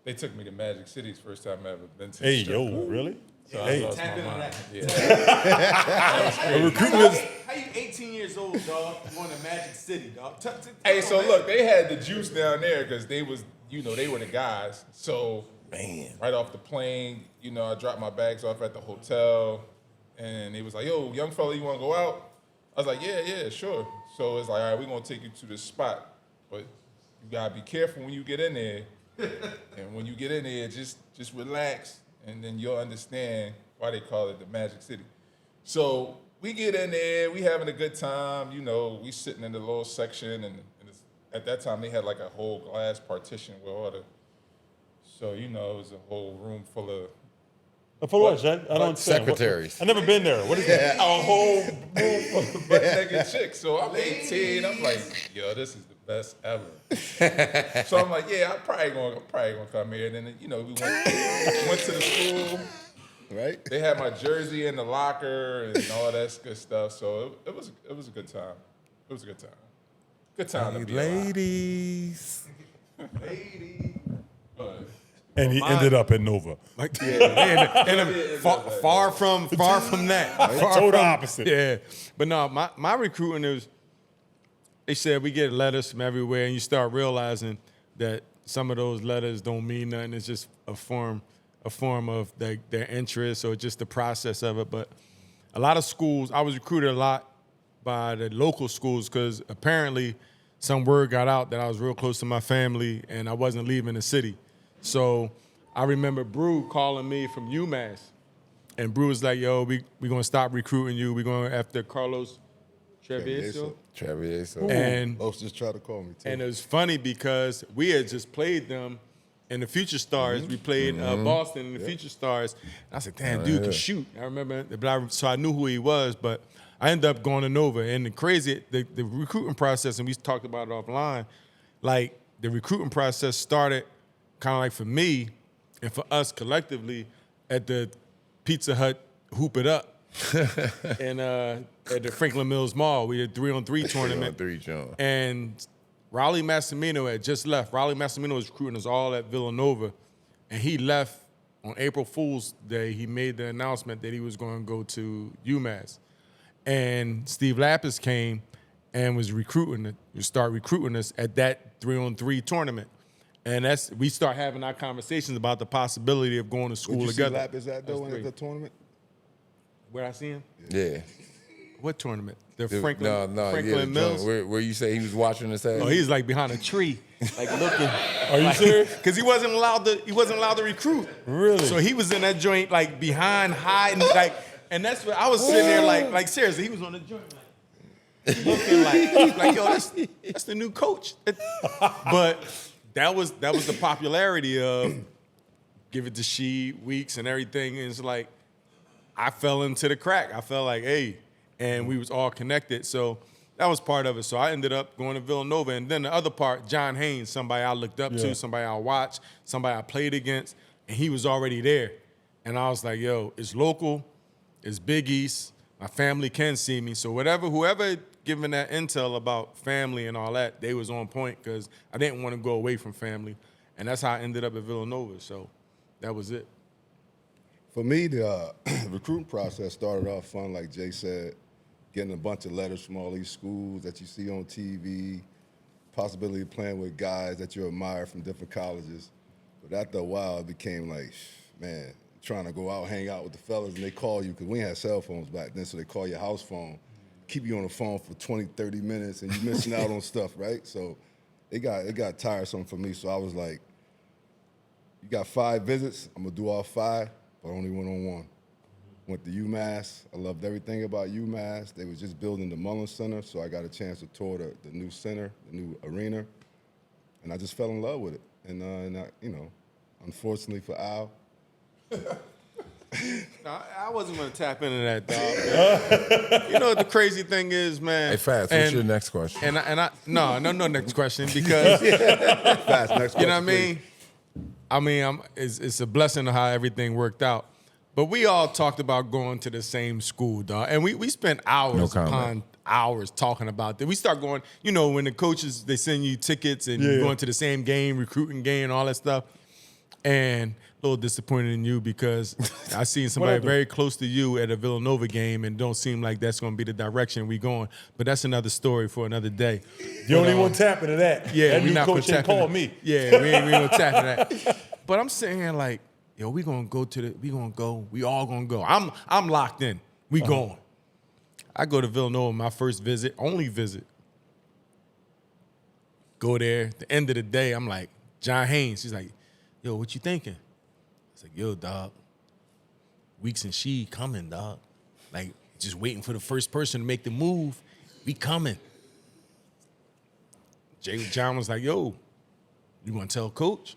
They took me to Magic City's first time I ever been to. Hey, the yo, strip club. really? So Hey. I lost Tap my into mind. that. Yeah. Recruitment is... How you 18 years old, dog, going to Magic City, dog? Hey, so look, they had the juice down there because they was, they were the guys. So right off the plane, I dropped my bags off at the hotel, and they was like, "Yo, young fella, you want to go out?" I was like, "Yeah, sure." So it's like, "All right, we're gonna take you to this spot, but you gotta be careful when you get in there. And when you get in there, just relax, and then you'll understand why they call it the Magic City." So we get in there, we having a good time. We sitting in the little section, and at that time they had like a whole glass partition with all the. So it was a whole room full of. For what, Jay? I don't understand. Secretaries. I've never been there. What is that? a whole room full of butt-naked chicks. So I'm 18. I'm like, yo, this is the best ever. So I'm like, yeah, I'm probably gonna come here. And then we went to the school. Right? They had my jersey in the locker and all that good stuff. So it was a good time. It was a good time. Good time to be alive. Ladies. But And he ended up at Nova. Far from that. Total opposite. Yeah, but no, my recruiting is. They said we get letters from everywhere, and you start realizing that some of those letters don't mean nothing. It's just a form of their interest or just the process of it. But a lot of schools, I was recruited a lot by the local schools because apparently some word got out that I was real close to my family and I wasn't leaving the city. So I remember Brew calling me from UMass, and Brew was like, "Yo, we gonna stop recruiting you. We going after Carlos Travieso." Travieso. And Los just tried to call me too. and it was funny because we had just played them in the Future Stars. We played Boston in the Future Stars. And I said, "Damn, dude can shoot." I remember, so I knew who he was, but I ended up going to Nova. And the recruiting process, and we talked about it offline, like the recruiting process started kind of like for me and for us collectively at the Pizza Hut Hoop It Up. And at the Franklin Mills Mall, we had 3-on-3 tournament. 3 John. And Raleigh Massimino had just left. Raleigh Massimino was recruiting us all at Villanova, and he left on April Fool's Day. He made the announcement that he was going to go to UMass, and Steve Lapis came and was start recruiting us at that 3-on-3 tournament. And we start having our conversations about the possibility of going to school Where'd you together. see Lapis at though Us at three. the tournament? Where I see him? Yeah. What tournament? The No, Franklin the Mills. joint where you say he was watching us at. Oh, he's like behind a tree, like looking. Are you serious? Because he wasn't allowed to recruit. Really? So he was in that joint like behind, hiding, like, and that's what I was sitting there like seriously, he was on the joint like looking like yo, that's the new coach. But that was the popularity of give it to Rasheed, Weeks, and everything. And it's like I fell into the crack. I felt like, hey, and we was all connected. So that was part of it. So I ended up going to Villanova. And then the other part, John Haynes, somebody I looked up to, somebody I watched, somebody I played against, and he was already there. And I was like, yo, it's local, it's Big East, my family can see me. So whoever giving that intel about family and all that, they was on point because I didn't want to go away from family. And that's how I ended up at Villanova. So that was it. For me, the recruiting process started off fun, like Jay said, getting a bunch of letters from all these schools that you see on TV, possibility of playing with guys that you admire from different colleges. But after a while, it became like, man, trying to go out, hang out with the fellas, and they call you, because we didn't have cell phones back then, so they call your house phone, keep you on the phone for 20, 30 minutes, and you're missing out on stuff, right? So it got tiresome for me, so I was like, you got 5 visits, I'm going to do all 5, but only one-on-one. Went to UMass. I loved everything about UMass. They was just building the Mullins Center, so I got a chance to tour the new center, the new arena, and I just fell in love with it. And I, unfortunately for Al. No, I wasn't going to tap into that, dog. You know what the crazy thing is, man? Hey, Fatz, what's your next question? No next question, because Fast, next question, you know what I please. mean? It's a blessing of how everything worked out. But we all talked about going to the same school, dog. And we spent hours upon hours talking about that. We start going, when the coaches, they send you tickets and you're going to the same game, recruiting game and all that stuff. And a little disappointed in you, because I seen somebody very close to you at a Villanova game, and don't seem like that's going to be the direction we going. But that's another story for another day. You don't even want to tap into that. Yeah, that we new not coach ain't called me. Yeah, we ain't gonna tap into that. But I'm sitting here like, yo, we all gonna go. I'm locked in. We going. I go to Villanova, my first visit, only visit. Go there. At the end of the day, I'm like, John Haynes, he's like, yo, what you thinking? I was like, yo, dog, Weeks and She coming, dog. Like, just waiting for the first person to make the move. We coming. John was like, yo, you gonna tell coach?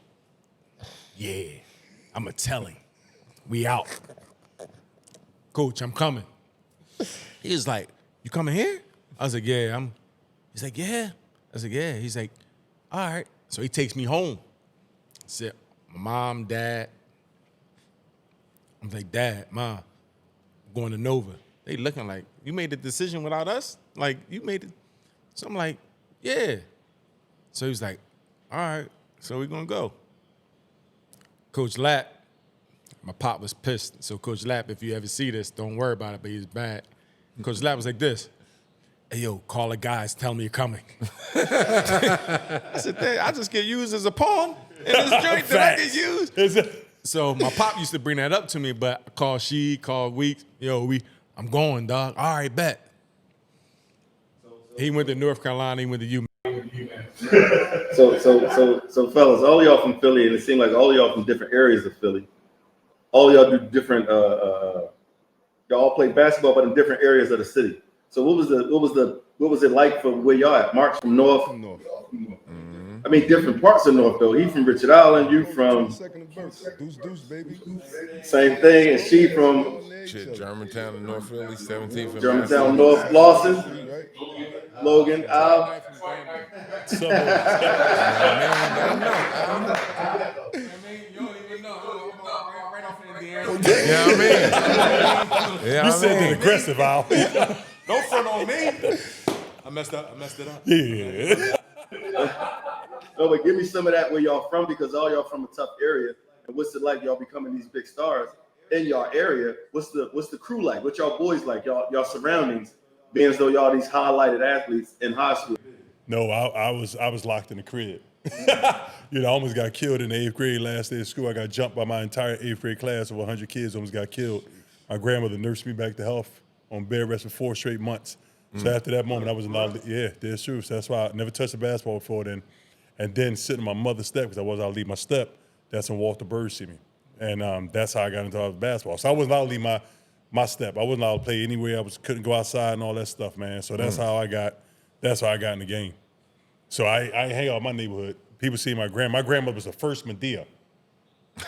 Yeah, I'm gonna tell him. We out. Coach, I'm coming. He was like, you coming here? I was like, yeah, He's like, yeah. I was like, yeah. He's like, all right. So he takes me home. I said, my mom, dad. I'm like, Dad, Mom, I'm going to Nova. They looking like, you made the decision without us? Like, you made it. So I'm like, yeah. So he was like, all right, so we're going to go. Coach Lapp, my pop was pissed. So Coach Lapp, if you ever see this, don't worry about it, but he's bad. Coach Lapp was like this. Hey, yo, call the guys, tell them you're coming. I said, I just get used as a pawn in this joint that I get used. So my pop used to bring that up to me, but I called Weeks. Yo, I'm going, dog. All right, bet. He went to North Carolina, he went to UMass. So fellas, all y'all from Philly, and it seemed like all y'all from different areas of Philly. All y'all do different. Y'all play basketball, but in different areas of the city. So what was it like for where y'all at? Mark's from North. I mean, different parts of North though. He from Richard Island. You from Deuce, baby. Same thing, and she from Germantown and North Philly, 17th. Germantown, North Lawson, Logan, Al. Yeah, I mean. You said it aggressive, Al. Don't front on me. I messed it up. Yeah. No, but give me some of that where y'all from, because all y'all from a tough area. And what's it like y'all becoming these big stars in y'all area? What's the crew like? What y'all boys like? Y'all surroundings, being as though y'all these highlighted athletes in high school. No, I was locked in the crib. I almost got killed in the 8th grade last day of school. I got jumped by my entire 8th grade class of 100 kids. Almost got killed. My grandmother nursed me back to health on bed rest for 4 straight months. So after that moment, I was allowed to, that's true. So that's why I never touched a basketball before then. And then sitting on my mother's step, because I wasn't allowed to leave my step, that's when Walter Bird see me. And that's how I got into basketball. So I wasn't allowed to leave my step. I wasn't allowed to play anywhere. Couldn't go outside and all that stuff, man. So that's how I got in the game. So I hang out in my neighborhood. People see my grandmother was the first Medea.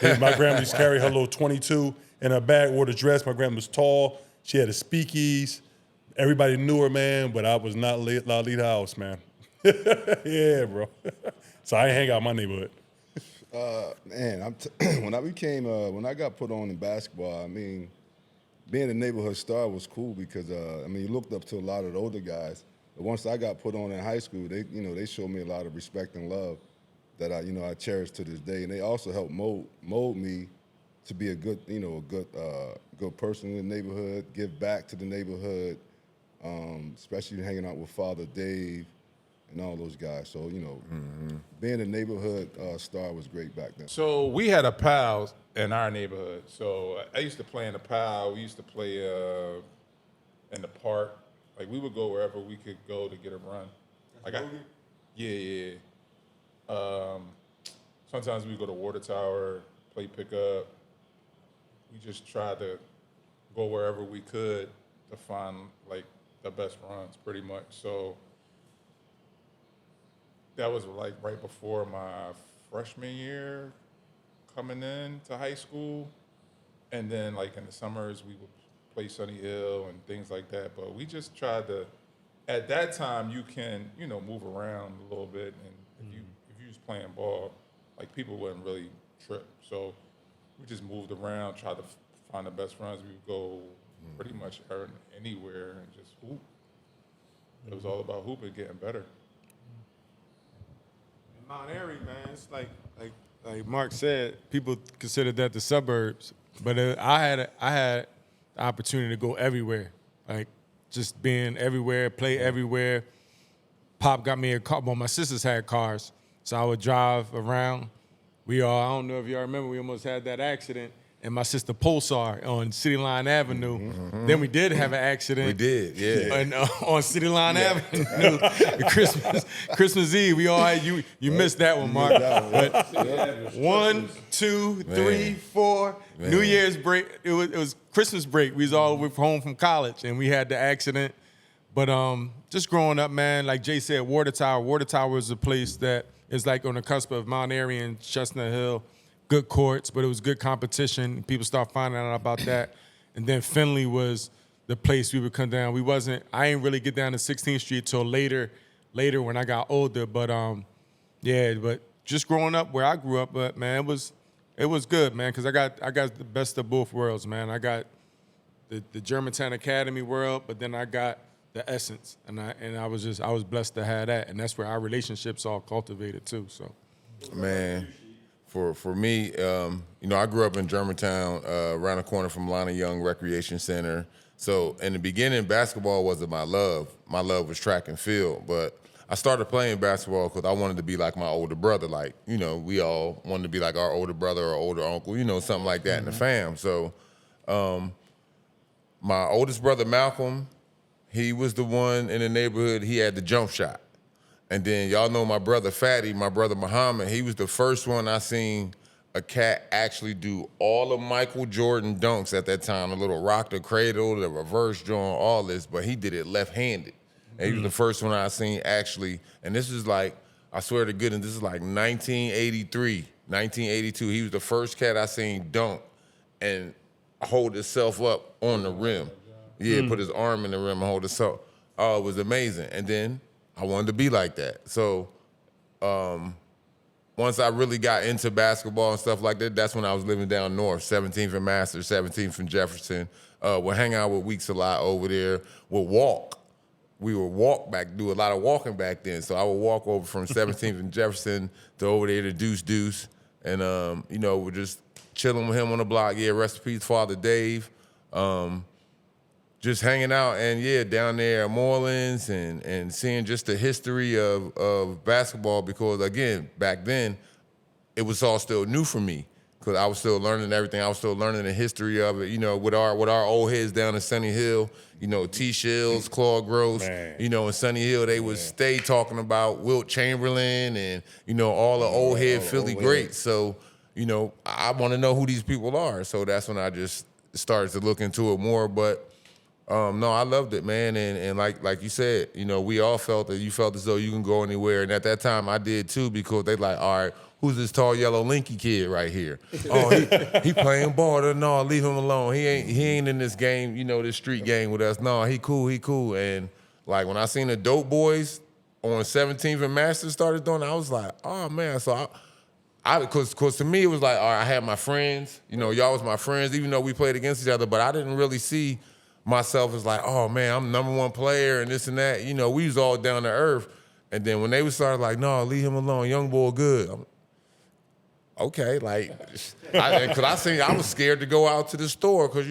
My grandma used to carry her little 22 in her bag, wore the dress. My grandma was tall. She had a speakeasy. Everybody knew her, man, but I was not allowed to leave the house, man. Yeah, bro. So I hang out in my neighborhood. Man, when I got put on in basketball, I mean, being a neighborhood star was cool because, you looked up to a lot of the older guys. But once I got put on in high school, they showed me a lot of respect and love. that I cherish to this day, and they also helped mold me to be a good good person in the neighborhood, give back to the neighborhood, especially hanging out with Father Dave and all those guys. So being a neighborhood star was great back then. So we had a pal in our neighborhood. So I used to play in the pal. We used to play in the park. Like we would go wherever we could go to get a run. Yeah. Sometimes we go to Water Tower, play pickup. We just tried to go wherever we could to find like the best runs, pretty much. So that was like right before my freshman year coming in to high school. And then like in the summers, we would play Sunny Hill and things like that. But we just tried to, at that time, you can, move around a little bit. And if you was playing ball, like people wouldn't really trip. So we just moved around, tried to find the best runs. We would go pretty much anywhere and just hoop. It was all about hooping, getting better. Mount Airy, man, it's like Mark said, people consider that the suburbs, but I had the opportunity to go everywhere, like just being everywhere, play everywhere. Pop got me a car. Well, my sisters had cars, so I would drive around. I don't know if y'all remember, we almost had that accident and my sister Pulsar on City Line Avenue. Mm-hmm. Then we did have an accident. We did, yeah. And, on City Line Avenue, Christmas Eve. We all had, you missed that one, Mark. But 1, 2, 3, 4, Man. New Year's break. It was Christmas break. We was all home from college and we had the accident. But just growing up, man, like Jay said, Water Tower is a place that is like on the cusp of Mount Airy and Chestnut Hill. Good courts, but it was good competition. People start finding out about that. And then Finley was the place we would come down. I ain't really get down to 16th Street till later when I got older. But but just growing up where I grew up, but man, it was good, man, because I got the best of both worlds, man. I got the Germantown Academy world, but then I got the essence, and I was blessed to have that, and that's where our relationships all cultivated too. So, man. For me, I grew up in Germantown, around the corner from Lana Young Recreation Center. So in the beginning, basketball wasn't my love. My love was track and field. But I started playing basketball because I wanted to be like my older brother. Like, we all wanted to be like our older brother or older uncle, something like that in the fam. So my oldest brother, Malcolm, he was the one in the neighborhood, he had the jump shot. And then y'all know my brother Fatty, my brother Muhammad, he was the first one I seen a cat actually do all of Michael Jordan dunks at that time, the little rock the cradle, the reverse drawing, all this, but he did it left-handed. And he was the first one I seen actually, and this is like, I swear to goodness, this is like 1983, 1982. He was the first cat I seen dunk and hold himself up on the rim. Yeah, put his arm in the rim and hold himself. Oh, it was amazing. And then I wanted to be like that. So once I really got into basketball and stuff like that, that's when I was living down north, 17th and Master, 17th and Jefferson. We'll hang out with Weeks a lot over there. We'll walk. We would do a lot of walking back then. So I would walk over from 17th and Jefferson to over there to Deuce. And, we're just chilling with him on the block. Yeah, rest in peace, Father Dave. Just hanging out and down there at Morelands and seeing just the history of basketball because again, back then, it was all still new for me because I was still learning everything. I was still learning the history of it, with our old heads down in Sunny Hill, T. Shields, Claude Gross, in Sunny Hill, they would stay talking about Wilt Chamberlain and, all the old head Philly greats. So, I want to know who these people are. So that's when I just started to look into it more, but no, I loved it, man, and like you said, we all felt that you felt as though you can go anywhere, and at that time I did too because they like, all right, who's this tall yellow linky kid right here? Oh, he playing ball? No, leave him alone. He ain't in this game, this street game with us. No, he cool, and like when I seen the Dope Boys on 17th and Master started doing it, I was like, oh man, so Cause to me it was like, all right, I had my friends, y'all was my friends, even though we played against each other, but I didn't really see myself as like, oh man, I'm #1 player and this and that. We was all down to earth. And then when they was started like, no, leave him alone, young boy good. Okay, like, because I was scared to go out to the store because,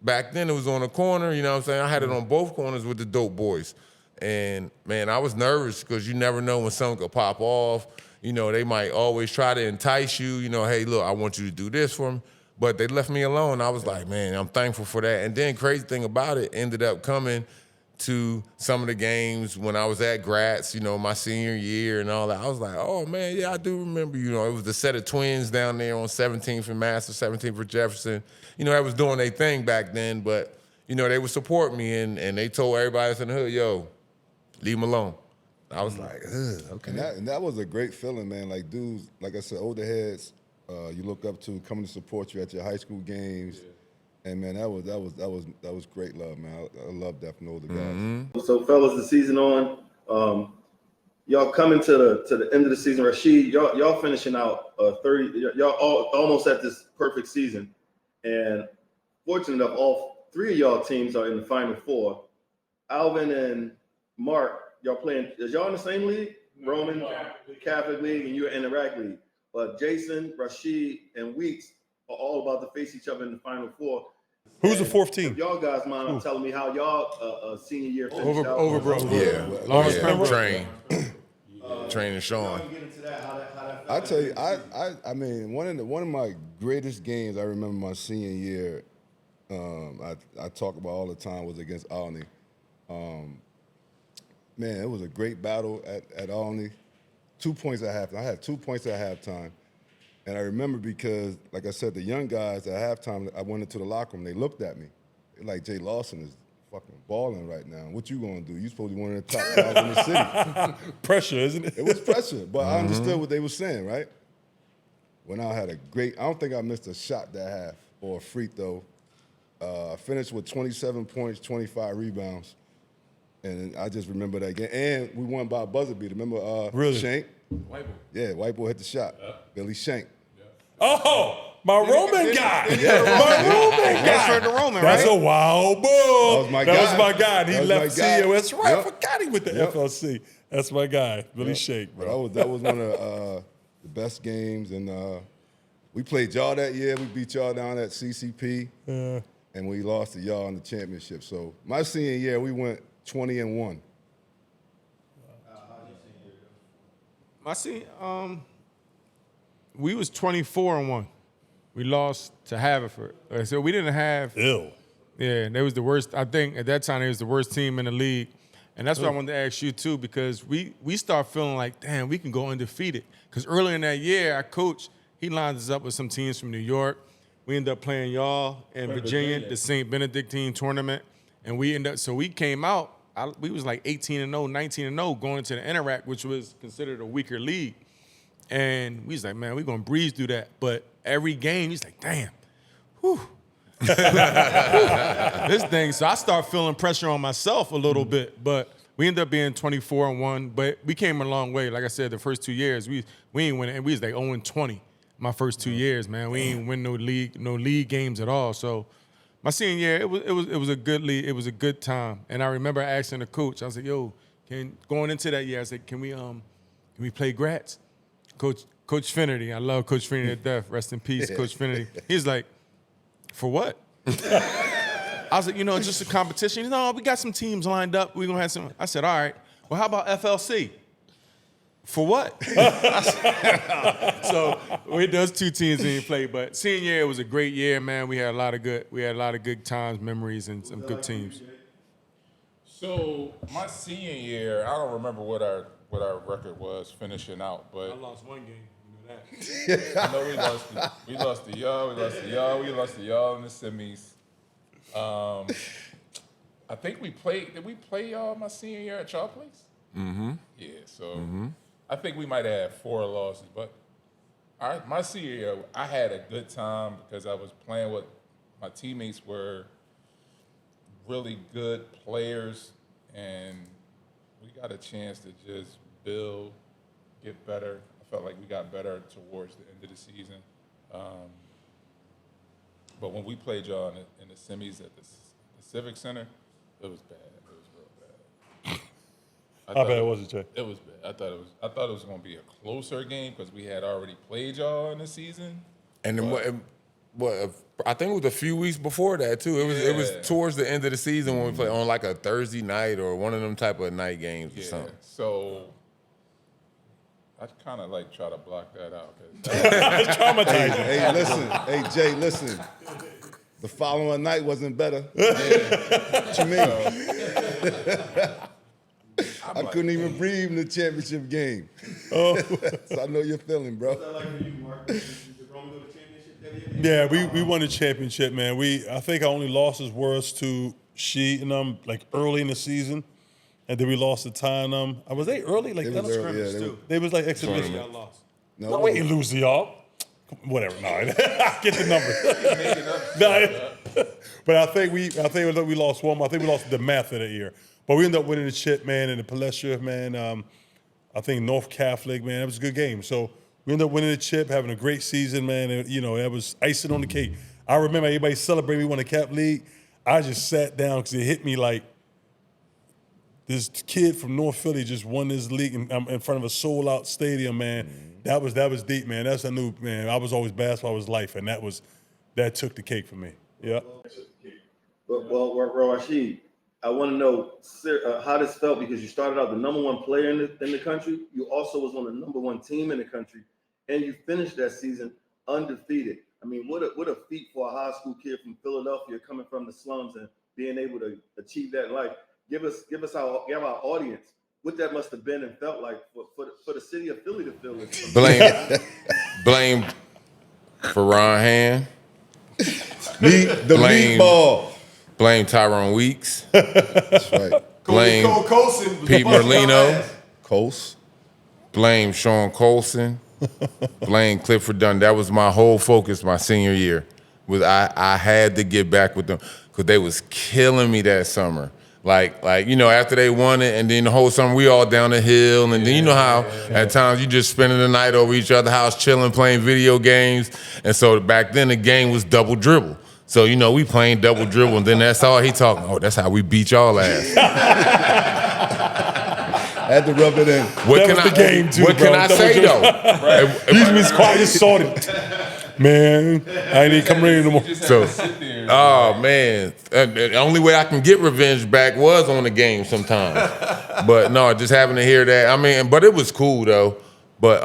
back then it was on the corner, you know what I'm saying? I had it on both corners with the dope boys. And, man, I was nervous because you never know when something could pop off. They might always try to entice you, hey, look, I want you to do this for me. But they left me alone. I was like, man, I'm thankful for that. And then crazy thing about it, ended up coming to some of the games when I was at Gratz, my senior year and all that. I was like, oh, man, yeah, I do remember, it was the set of twins down there on 17th and Master, 17th for Jefferson. That was doing their thing back then, but, they would support me, and they told everybody that's in the hood, yo, leave them alone. I was like, ugh, okay. And that was a great feeling, man. Like, dudes, like I said, older heads you look up to coming to support you at your high school games. Yeah. And man, that was great love, man. I love that from older guys. Mm-hmm. So, fellas, the season on. Y'all coming to the end of the season. Rasheed, y'all finishing out 30. Y'all almost at this perfect season, and fortunate enough, all three of y'all teams are in the Final Four. Alvin and Mark, y'all playing. Is y'all in the same league? Roman Catholic League, and you're in the RAC League. But Jason, Rasheed, and Weeks are all about to face each other in the Final Four. Who's the fourth team? If y'all guys mind telling me how y'all senior year finished out? Over, bro. Yeah. Train and Sean. I tell you, I mean, one of my greatest games I remember my senior year. I talk about all the time was against Albany. Man, it was a great battle at Albany. 2 points at halftime. I had 2 points at halftime. And I remember because, like I said, the young guys at halftime, I went into the locker room, they looked at me. They're like, Jay Lawson is fucking balling right now. What you gonna do? You supposed to be one of the top guys in the city. Pressure, isn't it? It was pressure, but I understood what they were saying, right? When I had I don't think I missed a shot that half or a free throw. I finished with 27 points, 25 rebounds. And I just remember that game. And we won by a buzzer beater. Remember really? Shank? White boy. Yeah, White boy hit the shot. Billy Shank. Oh, my Roman guy. My Roman guy. The Roman, That's right? a wild bull. That was my guy. And he left COS. Right, I forgot he with the FLC. That's my guy, Billy Shake, bro. That was one of the best games. And we played y'all that year. We beat y'all down at CCP. And we lost to y'all in the championship. So my senior year, we went 20-1. My senior, we was 24-1. We lost to Haverford. So we didn't have. Ill. Yeah, they was the worst. I think at that time they was the worst team in the league. And that's what I wanted to ask you too, because we start feeling like, damn, we can go undefeated. Because earlier in that year, our coach, he lined us up with some teams from New York. We ended up playing y'all in Virginia, the St. Benedictine tournament. And we came out, we was like 18-0, 19-0 going into the Interact, which was considered a weaker league. And we was like, man, we're going to breeze through that. But every game, he's like, damn, whew. This thing. So I start feeling pressure on myself a little bit. But we ended up being 24-1. But we came a long way. Like I said, the first 2 years, we ain't win. And we was like 0-20 my first 2 years, man. We ain't win no league games at all. So my senior year, it was a good league. It was a good time. And I remember asking the coach, I was like, yo, going into that year, I said, can we play Gratz? Coach Finnerty, I love Coach Finnerty to death. Rest in peace, Coach Finnerty. He's like, for what? I was like, just a competition. He's like, no, we got some teams lined up. We're going to have some. I said, all right. Well, how about FLC? For what? So those two teams didn't play. But senior year, it was a great year, man. We had a lot of good times, memories, and some good teams. So my senior year, I don't remember what our record was finishing out, but I lost one game. You know that. I know we lost to y'all in the semis. I think we played. Did we play y'all my senior year at y'all place? Mm-hmm. Yeah. So I think we might have had 4 losses, but my senior year, I had a good time because I was playing with my teammates were really good players, and we got a chance to just build, get better. I felt like we got better towards the end of the season. But when we played y'all in the semis at the Civic Center, it was bad. It was real bad. I bet it wasn't, Jay. It was bad. I thought it was going to be a closer game because we had already played y'all in the season. And then what? I think it was a few weeks before that too. It was towards the end of the season when we played on like a Thursday night or one of them type of night games or something. So I kind of like try to block that out. It's traumatizing. Hey, listen. Hey, Jay, listen. The following night wasn't better. What you mean? I couldn't even breathe in the championship game. So I know you're feeling, bro. What's that like for you, Mark? Did the Roman go to championship that year? Yeah, we won a championship, man. I think our only losses was to Sheet and them like early in the season, and then we lost to Ty and them. Was they early? Like They was that? early, yeah, They was like exhibition. Y'all lost. No, we ain't lose to y'all. Whatever. No, get the number. But I think we lost one. I think we lost the math of the year. But we ended up winning the chip, man, and the Palestra, man. I think North Catholic, man. It was a good game. So we ended up winning the chip, having a great season, man. And, that was icing on the cake. I remember everybody celebrating we won the Cap League. I just sat down because it hit me like this kid from North Philly just won this league in front of a sold-out stadium, man. That was deep, man. I knew, man. I was always basketball was life, and that took the cake for me. Yeah. Well, Rasheed, I want to know how this felt because you started out the number one player in the country. You also was on the number one team in the country, and you finished that season undefeated. I mean, what a feat for a high school kid from Philadelphia coming from the slums and being able to achieve that in life. Give our audience what that must have been and felt like for the city of Philly to feel this. Blame for Ron Hand. The meatball. Blame Tyrone Weeks. That's right. Blame Pete Merlino. Coast. Blame Sean Colson. Blame Clifford Dunn. That was my whole focus my senior year. I had to get back with them because they was killing me that summer. Like after they won it, and then the whole summer we all down the hill, and then how at times you just spending the night over each other's house, chilling, playing video games, and so back then the game was double dribble. So we playing double dribble, and then that's all he talking. Oh, that's how we beat y'all ass. Had to rub it in. What can I say though? Right. Usually it's quiet, just salty. Man, I ain't even coming in no more. So, oh man, the only way I can get revenge back was on the game sometimes. But no, just having to hear that. I mean, but it was cool though. But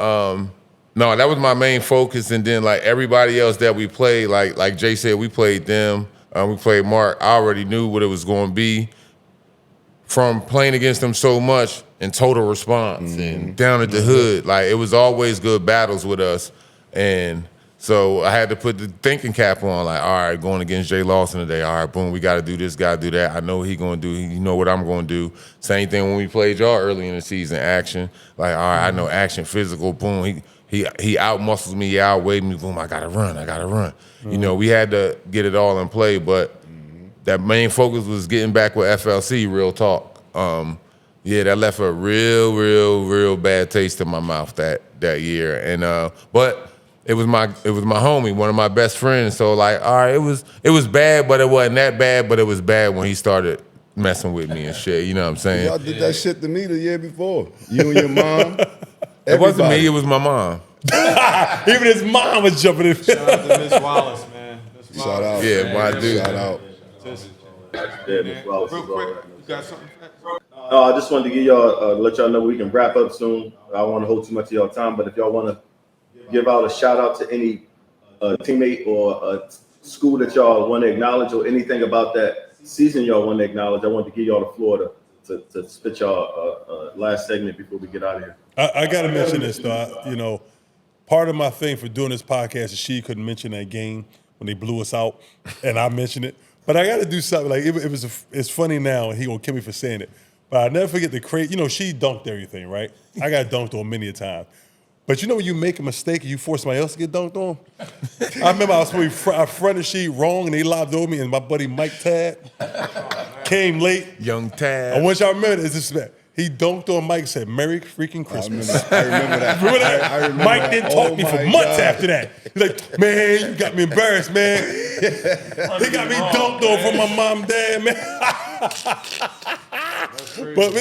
no, that was my main focus. And then like everybody else that we played, like Jay said, we played them. We played Mark. I already knew what it was going to be from playing against them so much in Total Response and down at the hood. Like it was always good battles with us. And so I had to put the thinking cap on, like, all right, going against Jay Lawson today. All right, boom, we got to do this, got to do that. I know what he going to do. You know what I'm going to do. Same thing when we played y'all early in the season, action. Like, all right, I know action, physical, boom. He out-muscles me, he outweighed me, boom, I got to run. We had to get it all in play, but that main focus was getting back with FLC, real talk. That left a real bad taste in my mouth that year. And but it was my homie, one of my best friends. So like, all right, it was bad, but it wasn't that bad. But it was bad when he started messing with me and shit. You know what I'm saying? Y'all did that shit to me the year before. You and your mom. It wasn't me. It was my mom. Even his mom was jumping in. Shout out to Miss Wallace, man. Shout out. Yeah, my dude. Shout out. Real quick, you got something? No, I just wanted to give y'all let y'all know we can wrap up soon. I don't want to hold too much of y'all time, but if y'all want to give out a shout out to any teammate or school that y'all want to acknowledge or anything about that season y'all want to acknowledge, I want to give y'all the floor to spit y'all last segment before we get out of here. I got to mention this though. Part of my thing for doing this podcast is she couldn't mention that game when they blew us out, and I mentioned it. But I got to do something. Like it's funny now, and he gonna kill me for saying it. But I never forget the crazy. She dunked everything, right? I got dunked on many a time. But when you make a mistake and you force somebody else to get dunked on? I remember I was supposed to fronted sheet wrong, and they lobbed over me, and my buddy Mike Tad came late. Young Tad. I want y'all to remember this. He dunked on Mike and said, "Merry freaking Christmas." I remember that. Remember that? I remember Mike that. didn't talk to me for months God. after that. He's like, "Man, you got me embarrassed, man. He got me dunked on from my mom and dad, man." But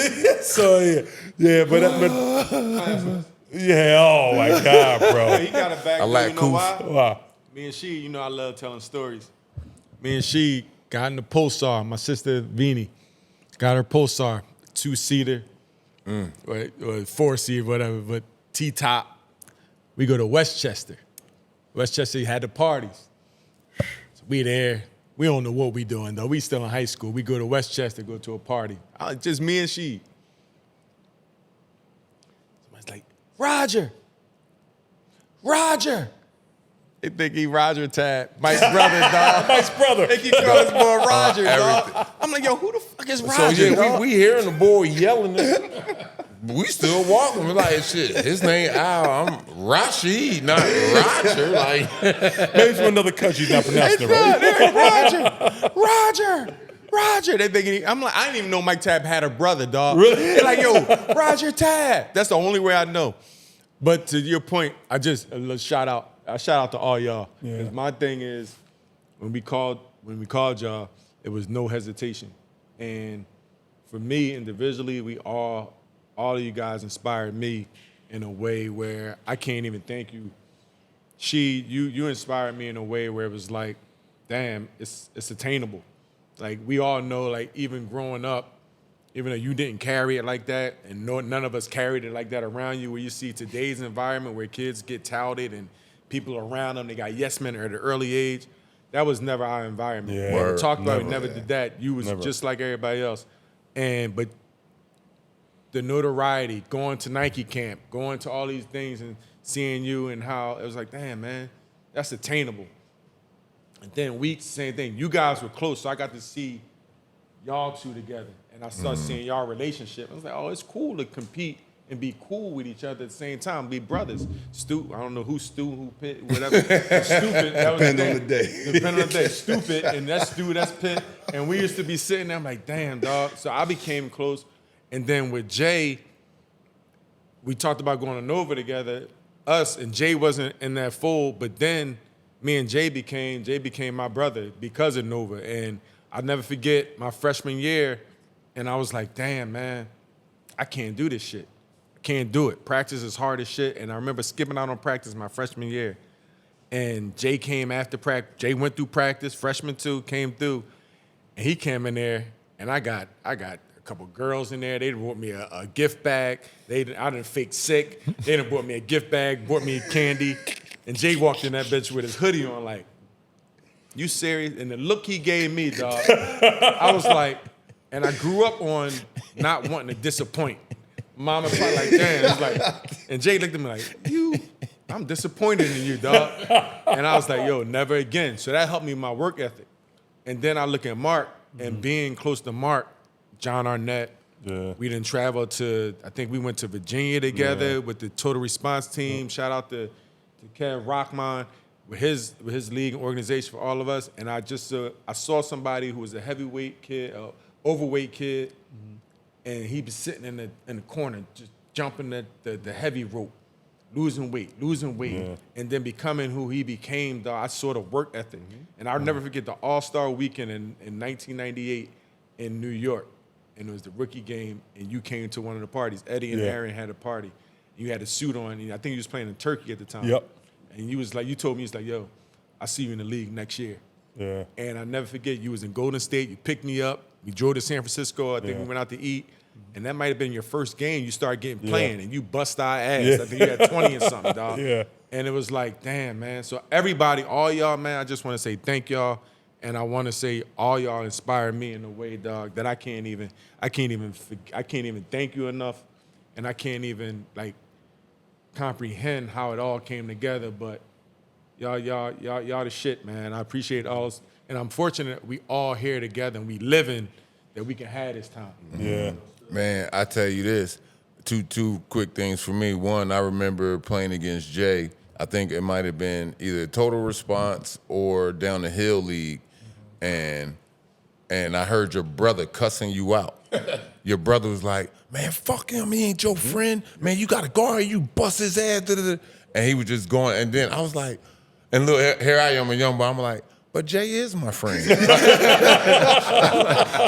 yeah. Oh my God, bro. He got it back. I like you know Koof. why? Wow. Me and she, I love telling stories. Me and she got in the Pulsar. My sister Vini got her Pulsar, 2-seater, or 4-seater, whatever, but T-top. We go to Westchester. Westchester had the parties. So we there. We don't know what we doing, though. We still in high school. We go to Westchester, go to a party. Just me and she. Somebody's like, Roger. They think he Roger Tad. Mike's brother, dog. Mike's brother. They keep calling his boy Roger, dog. I'm like, yo, who the fuck is Roger, So yeah, dog? we hearing the boy yelling. We still walking. We're like, shit, his name Al. I'm Rasheed, not Roger. Like, Maybe from another country, he's not pronouncing it right. Roger. They thinking I'm like, I didn't even know Mike Tab had a brother, dog. Really? They're like, yo, Roger Tab. That's the only way I know. But to your point, I just shout out to all y'all. Yeah. 'Cause my thing is, when we called y'all, it was no hesitation. And for me individually, all of you guys inspired me in a way where I can't even thank you. You inspired me in a way where it was like, damn, it's attainable. Like, we all know, like, even growing up, even though you didn't carry it like that, and none of us carried it like that around you, where you see today's environment where kids get touted and people around them, they got yes men at an early age. That was never our environment. Yeah. When we talked about it, Never. we never did that. You was Never. just like everybody else. But the notoriety, going to Nike camp, going to all these things and seeing you and how it was like, damn, man, that's attainable. And then Weeks, same thing. You guys were close, so I got to see y'all two together. And I started seeing y'all relationship. I was like, oh, it's cool to compete and be cool with each other at the same time, be brothers. I don't know who's Stu, who Pitt, whatever. Stupid. That was Depending on the day. Depending on the day. Stupid, and that's Stu, that's Pitt. And we used to be sitting there, I'm like, damn, dog. So I became close. And then with Jay, we talked about going to Nova together. Us and Jay wasn't in that fold, but then me and Jay became my brother because of Nova. And I'll never forget my freshman year, and I was like, damn, man, I can't do this shit. I can't do it. Practice is hard as shit. And I remember skipping out on practice my freshman year. And Jay came after practice. Jay went through practice, freshman 2, came through. And he came in there, and I got a couple girls in there. They brought me a gift bag. I done fake sick. They done brought me a gift bag, brought me candy. And Jay walked in that bitch with his hoodie on like, you serious? And the look he gave me, dog, I was like, and I grew up on not wanting to disappoint. Mama probably like, damn. It's like, and Jay looked at me like, I'm disappointed in you, dog. And I was like, yo, never again. So that helped me with my work ethic. And then I look at Marc, and being close to Marc, John Arnett, we didn't travel to, I think we went to Virginia together with the Total Response team. Shout out to Kev Rockman with his league and organization for all of us. And I just I saw somebody who was a heavyweight kid, overweight kid, and he was sitting in the corner, just jumping the heavy rope, losing weight, and then becoming who he became. I saw the work ethic. And I'll never forget the All-Star weekend in 1998 in New York. And it was the rookie game, and you came to one of the parties. Eddie and Aaron had a party. You had a suit on, and I think you was playing in Turkey at the time. Yep. And you was like, you told me, it's like, yo, I see you in the league next year. Yeah. And I never forget, you was in Golden State, you picked me up, we drove to San Francisco, I think we went out to eat, and that might have been your first game, you started getting playing, and you bust our ass. I think you had 20 and something, dog. Yeah. And it was like, damn, man. So everybody, all y'all, man, I just want to say thank y'all. And I want to say all y'all inspired me in a way, dog, that I can't even thank you enough, and I can't even like comprehend how it all came together. But y'all the shit, man. I appreciate all, and I'm fortunate we all here together and we living that we can have this time. Yeah. man, I tell you this, two quick things for me. One, I remember playing against Jay. I think it might have been either Total Response or Down the Hill League. And I heard your brother cussing you out. Your brother was like, man, fuck him, he ain't your friend. Man, you got to guard, you bust his ass. And he was just going, and then I was like, and look, here I am, a young boy, I'm like, but Jay is my friend.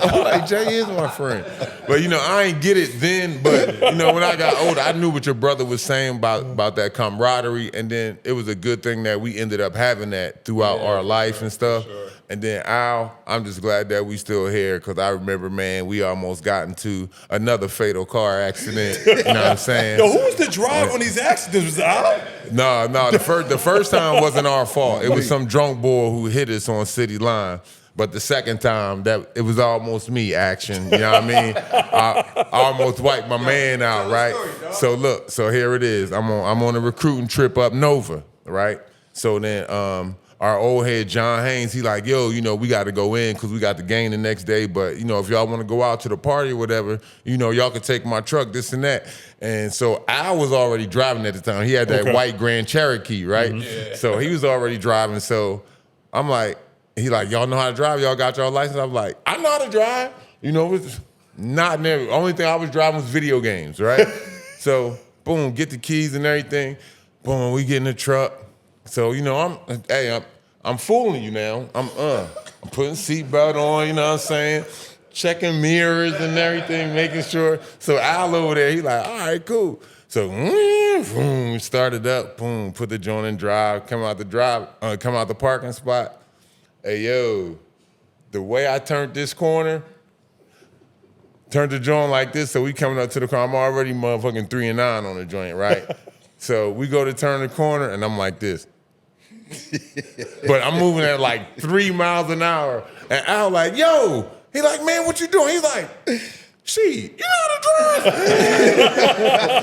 I'm like, Jay is my friend. But, I ain't get it then. But, when I got older, I knew what your brother was saying about that camaraderie. And then it was a good thing that we ended up having that throughout our life and stuff. Sure. And then Al, I'm just glad that we still here because I remember, man, we almost got into another fatal car accident. You know what I'm saying? Yo, who was the driver on these accidents? Was it Al? No. The first time wasn't our fault. It was some drunk boy who hit us on city line. But the second time, it was almost me action. You know what I mean? I almost wiped my man out, right? So look, here it is. I'm on a recruiting trip up Nova, right? So then our old head John Haynes, he like, yo, we got to go in because we got the game the next day. But if y'all want to go out to the party or whatever, y'all can take my truck, this and that. And so I was already driving at the time. He had that white Grand Cherokee, right? Mm-hmm. Yeah. So he was already driving. So I'm like, he like, y'all know how to drive? Y'all got y'all license? I'm like, I know how to drive. It's not never. Only thing I was driving was video games, right? So boom, get the keys and everything. Boom, we get in the truck. So I'm fooling you now. I'm putting seatbelt on. You know what I'm saying? Checking mirrors and everything, making sure. So Al over there, he like, all right, cool. So boom, started up. Boom, put the joint in drive. Come out the parking spot. Hey, yo, the way I turned this corner, turned the joint like this, so we coming up to the car. I'm already motherfucking 3 and 9 on the joint, right? So we go to turn the corner, and I'm like this. But I'm moving at like 3 miles an hour. And Al like, yo. He like, man, what you doing? He's like, shit, you know how to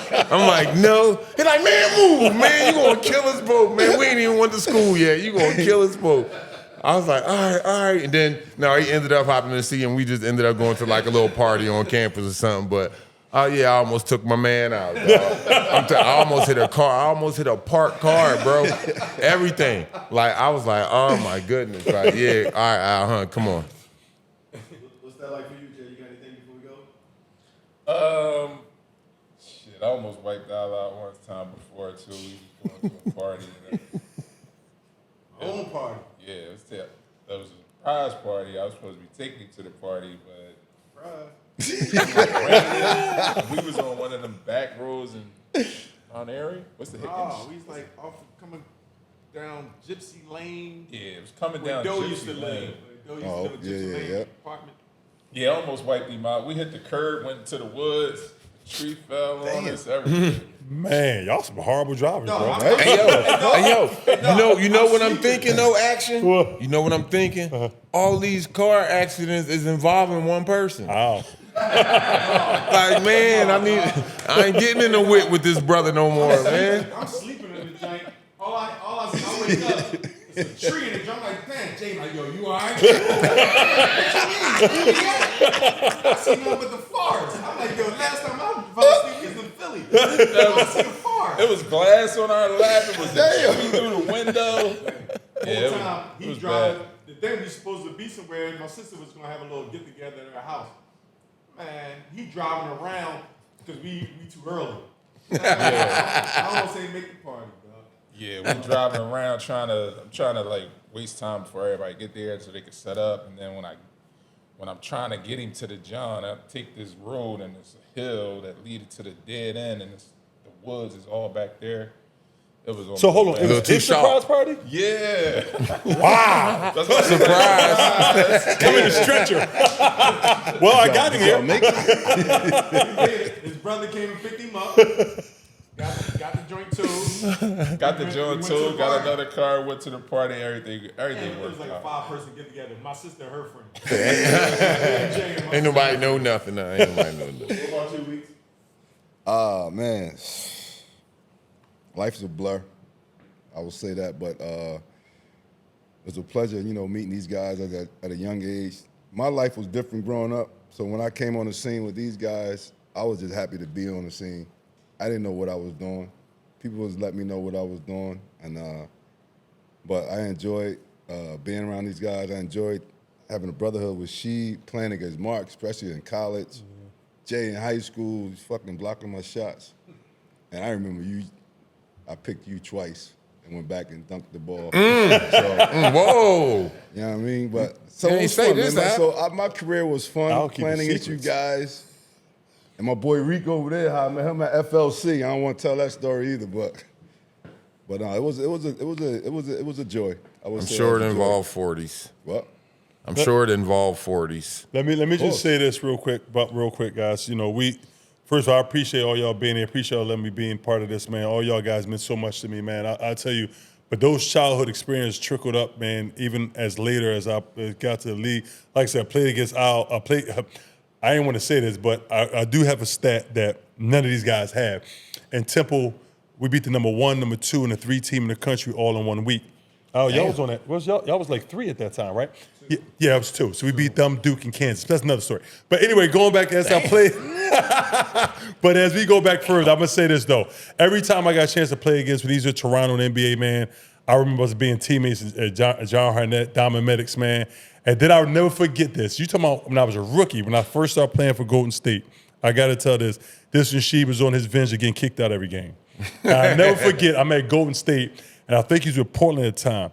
drive? I'm like, no. He like, man, move, man. You gonna kill us both, man. We ain't even went to school yet. You gonna kill us both. I was like, all right. And then, he ended up hopping in the seat, and we just ended up going to like a little party on campus or something. But, I almost took my man out, dog. I almost hit a car. I almost hit a parked car, bro. Everything. Like, I was like, oh, my goodness. Like, yeah, all right, Al, come on. What's that like for you, Jay? You got anything before we go? I almost wiped Al out one time before, too. We was going to a party. Own party. Yeah, that was a surprise party. I was supposed to be taking you to the party, but we was on one of them back roads in Mount Airy. What's the Hickens? Oh, we was like off coming down Gypsy Lane. Yeah, it was coming down Doe Gypsy used to Lane. live. Doe used to live at Gypsy Lane apartment. Yeah, almost wiped him out. We hit the curb, went into the woods. The tree fell on us, everything. Man, y'all some horrible drivers, bro. Hey, yo. You know what I'm thinking, though, Action? What? You know what I'm thinking? All these car accidents is involving one person. Oh. Like, man, I ain't getting in the whip with this brother no more, man. I'm sleeping in the joint. I wake up. It's a tree in the joint. I'm like, damn, Jay, like, yo, you all right? What you mean? I see nothing but the forest. I'm like, yo, last time I fell asleep was in Philly. I see the forest. It was glass on our lap. It was the tree through the window. Whole time he's driving. The day we supposed to be somewhere, my sister was gonna have a little get together at her house. Man, he driving around because we too early. I almost ain't make the party, dog. Yeah, we driving around trying to like waste time before everybody get there so they can set up. And then when I'm trying to get him to the John, I take this road and it's a hill that leads to the dead end, and the woods is all back there. It was So hold on, it was his surprise party? Yeah. Wow. That's what Surprise. Come in the stretcher. Well, I got him here. His brother came and picked him up. Got the joint too. Got the joint too. Got another car. Went to the party. Everything It worked was like out. a 5-person get together. My sister and her friend. Ain't nobody know nothing now. Ain't nobody know nothing. What about 2 weeks? Man, life's a blur. I will say that, but it was a pleasure, meeting these guys at a young age. My life was different growing up, so when I came on the scene with these guys, I was just happy to be on the scene. I didn't know what I was doing. People was letting me know what I was doing, but I enjoyed being around these guys. I enjoyed having a brotherhood with Sheed, playing against Marc, especially in college. Mm-hmm. Jay in high school was fucking blocking my shots. And I remember I picked you twice. and went back and dunked the ball. Whoa. You know what I mean? But so You it ain't was say fun, this, man. Al. So my career was fun I'll keep playing the against you secrets. guys. And my boy Rico over there, how I met him at FLC. I don't want to tell that story either, but it was a joy. I'm sure it involved 40s. What? I'm sure it involved 40s. Let me just say this real quick, guys. You know, first of all, I appreciate all y'all being here. Appreciate y'all letting me being part of this, man. All y'all guys meant so much to me, man. I tell you, but those childhood experiences trickled up, man, even as later as I got to the league. Like I said, I played against Al. I didn't want to say this, but I do have a stat that none of these guys have. In Temple, we beat the number 1, number 2, and the 3 team in the country all in 1 week. Oh, y'all was on that. Y'all was like 3 at that time, right? Yeah, it was 2. So we beat them, Duke, and Kansas. That's another story. But anyway, going back as I played. But as we go back further, I'm going to say this, though. Every time I got a chance to play against these are Toronto and NBA, man, I remember us being teammates at John Harnett, Diamond Medics, man. And then I'll never forget this. You talking about when I was a rookie, when I first started playing for Golden State. I got to tell this. This Rasheed was on his venture getting kicked out every game. And I'll never forget, I'm at Golden State, and I think he was with Portland at the time.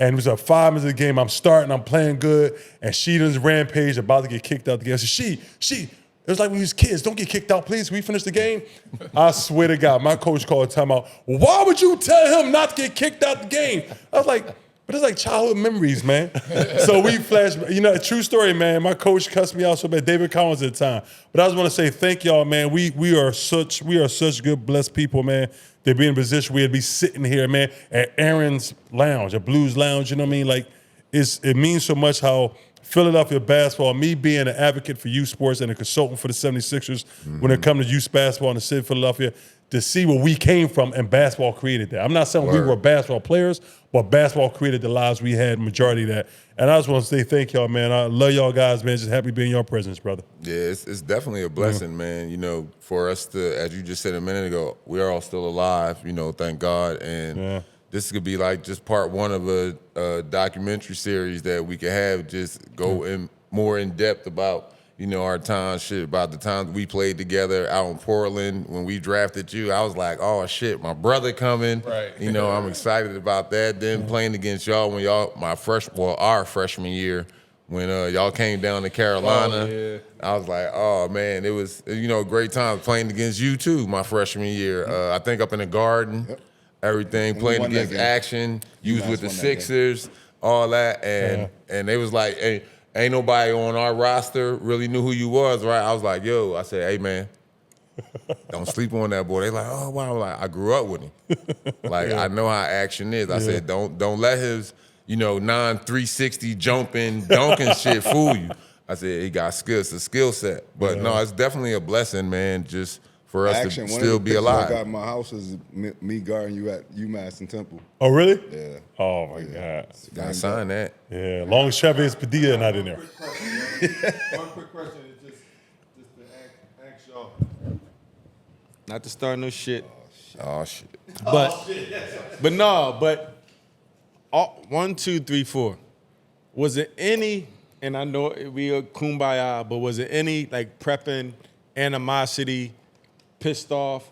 And it was 5 minutes of the game. I'm starting, I'm playing good, and she does rampage, about to get kicked out the game. I said, she, it was like when we was kids. Don't get kicked out, please. We finish the game. I swear to God, my coach called a timeout. Why would you tell him not to get kicked out the game? I was like, but it's like childhood memories, man. So we flash, you know, a true story, man. My coach cussed me out so bad, David Collins at the time. But I just want to say thank y'all, man. We are such good, blessed people, man. To be in a position where we'd be sitting here, man, at Aaron's Lounge, at Blues Lounge, you know what I mean? Like, it means so much how Philadelphia basketball, me being an advocate for youth sports and a consultant for the 76ers when it comes to youth basketball in the city of Philadelphia, to see where we came from and basketball created that. I'm not saying we were basketball players, but basketball created the lives we had, majority of that. And I just want to say thank y'all, man. I love y'all guys, man. Just happy being in your presence, brother. Yeah, it's definitely a blessing, man. You know, for us to, as you just said a minute ago, we are all still alive, you know, thank God. And this could be like just part 1 of a documentary series that we could have, just go in more in depth about, you know, our time, about the times we played together out in Portland when we drafted you. I was like, oh shit, my brother coming. Right. You know, I'm excited about that. Then playing against y'all when our freshman year, when y'all came down to Carolina. Oh, yeah. I was like, oh man, it was, you know, a great time playing against you too, my freshman year. I think up in the Garden, everything, playing against Action. You was with the Sixers, all that, and they was like, hey, ain't nobody on our roster really knew who you was, right? I was like, yo, I said, hey, man, don't sleep on that boy. They like, oh, wow. Like, I grew up with him. Like, I know how Action is. I said, don't let his, you know, 9-360 jumping, dunking shit fool you. I said, he got skills, a skill set. But no, it's definitely a blessing, man, just for us to still be alive. I got in my house is me guarding you at UMass and Temple. Oh, really? Yeah. Oh, my God. Gotta sign that. Yeah, long as Travis Padilla not in there. One quick question is just to ask y'all. Not to start no shit. Oh, shit. But no, 1, 2, 3, 4. Was it any, and I know we are kumbaya, but was it any like prepping, animosity, pissed off,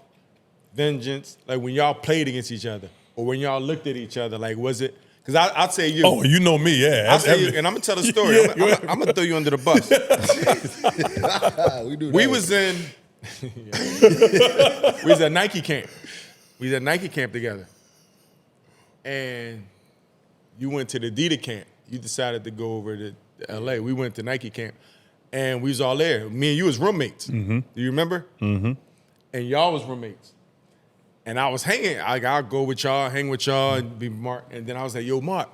vengeance, like when y'all played against each other or when y'all looked at each other? Like, was it? Because I'd say you. Oh, you know me, yeah. I'll say you, and I'm gonna tell the story. I'm gonna throw you under the bus. We was at Nike camp. We was at Nike camp together, and you went to the Adidas camp. You decided to go over to LA. We went to Nike camp, and we was all there. Me and you was roommates. Mm-hmm. Do you remember? Mm-hmm. And y'all was roommates. And I was hanging. I'll go with y'all, hang with y'all, and be Mark. And then I was like, yo, Mark,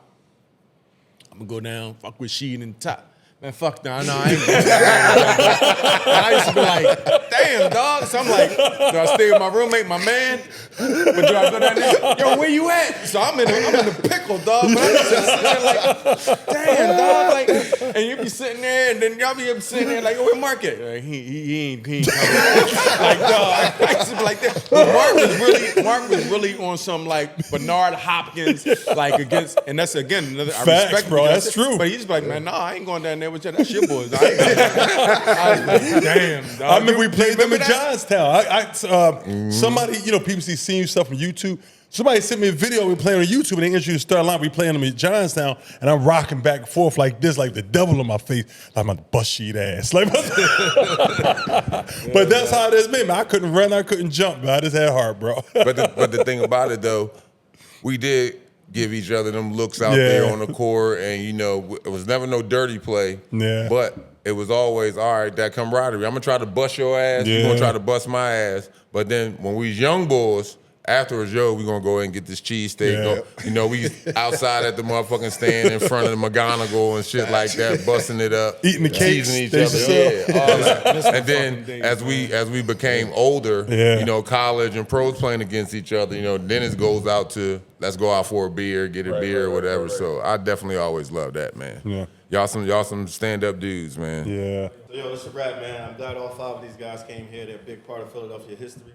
I'm going to go down, fuck with Sheed and Top. Man, fuck no, I ain't going to. And I used to be like, damn, dog. So I'm like, do I stay with my roommate, my man? But do I go down there? Yo, where you at? So I'm in the pickle, dog. But I'm just sitting there like, damn, dog. Like, and you be sitting there, and then y'all be sitting there like, yo, where Mark at? Like, he ain't coming. Like, dog. I used to be like that. But Mark was really on some like Bernard Hopkins, like against, and that's again another. I Facts, respect bro. That's true. But he's like, man, no, I ain't going down there with you. That's your boys. I was like, damn, dog. I remember we played them in Johnstown. Somebody, you know, people see senior stuff from YouTube. Somebody sent me a video we playing on YouTube and they introduced Star Line. We playing them in Johnstown and I'm rocking back and forth like this, like the devil in my face. Like I'm about to bust sheet ass. Like, but that's how it is, man. I couldn't run, I couldn't jump, man. I just had heart, bro. But the thing about it though, we did give each other them looks out there on the court, and you know, it was never no dirty play. Yeah. But it was always, all right, that camaraderie. I'm gonna try to bust your ass, you're gonna try to bust my ass. But then when we was young boys, afterwards, we gonna go ahead and get this cheesesteak. Yeah. You know, we outside at the motherfucking stand in front of the McGonagall and shit like that, busting it up, Eating the cakes, teasing each they other. sell. Yeah, all that. And then days, as we became older, you know, college and pros playing against each other, you know, Dennis goes out to let's go out for a beer, get a beer or whatever. So I definitely always love that, man. Yeah. Y'all some stand-up dudes, man. Yeah. So, yo, it's a wrap, man. I'm glad all 5 of these guys came here. They're a big part of Philadelphia history.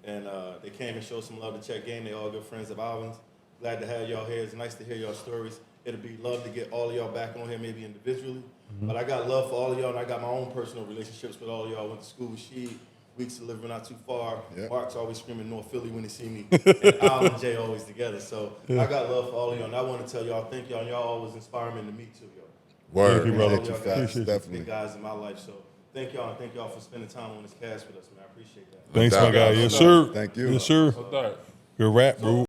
And they came and showed some love to Check Game. They all good friends of ours. Glad to have y'all here. It's nice to hear y'all stories. It'll be love to get all of y'all back on here, maybe individually. But I got love for all of y'all, and I got my own personal relationships with all of y'all. I went to school with Rasheed. Weeks to live not too far. Yep. Mark's always screaming North Philly when he see me. And Al and Jay always together. So I got love for all of y'all. And I want to tell y'all, thank y'all. And y'all always inspire me to meet too, y'all. Word. Thank you, brother. All y'all guys, Appreciate you. Definitely. big guys in my life. So thank y'all, and thank y'all for spending time on this cast with us, man. I appreciate that. Thanks, my doubt. guy. Yes, sir. Thank you. Yes, sir. No doubt. Good rap, bro.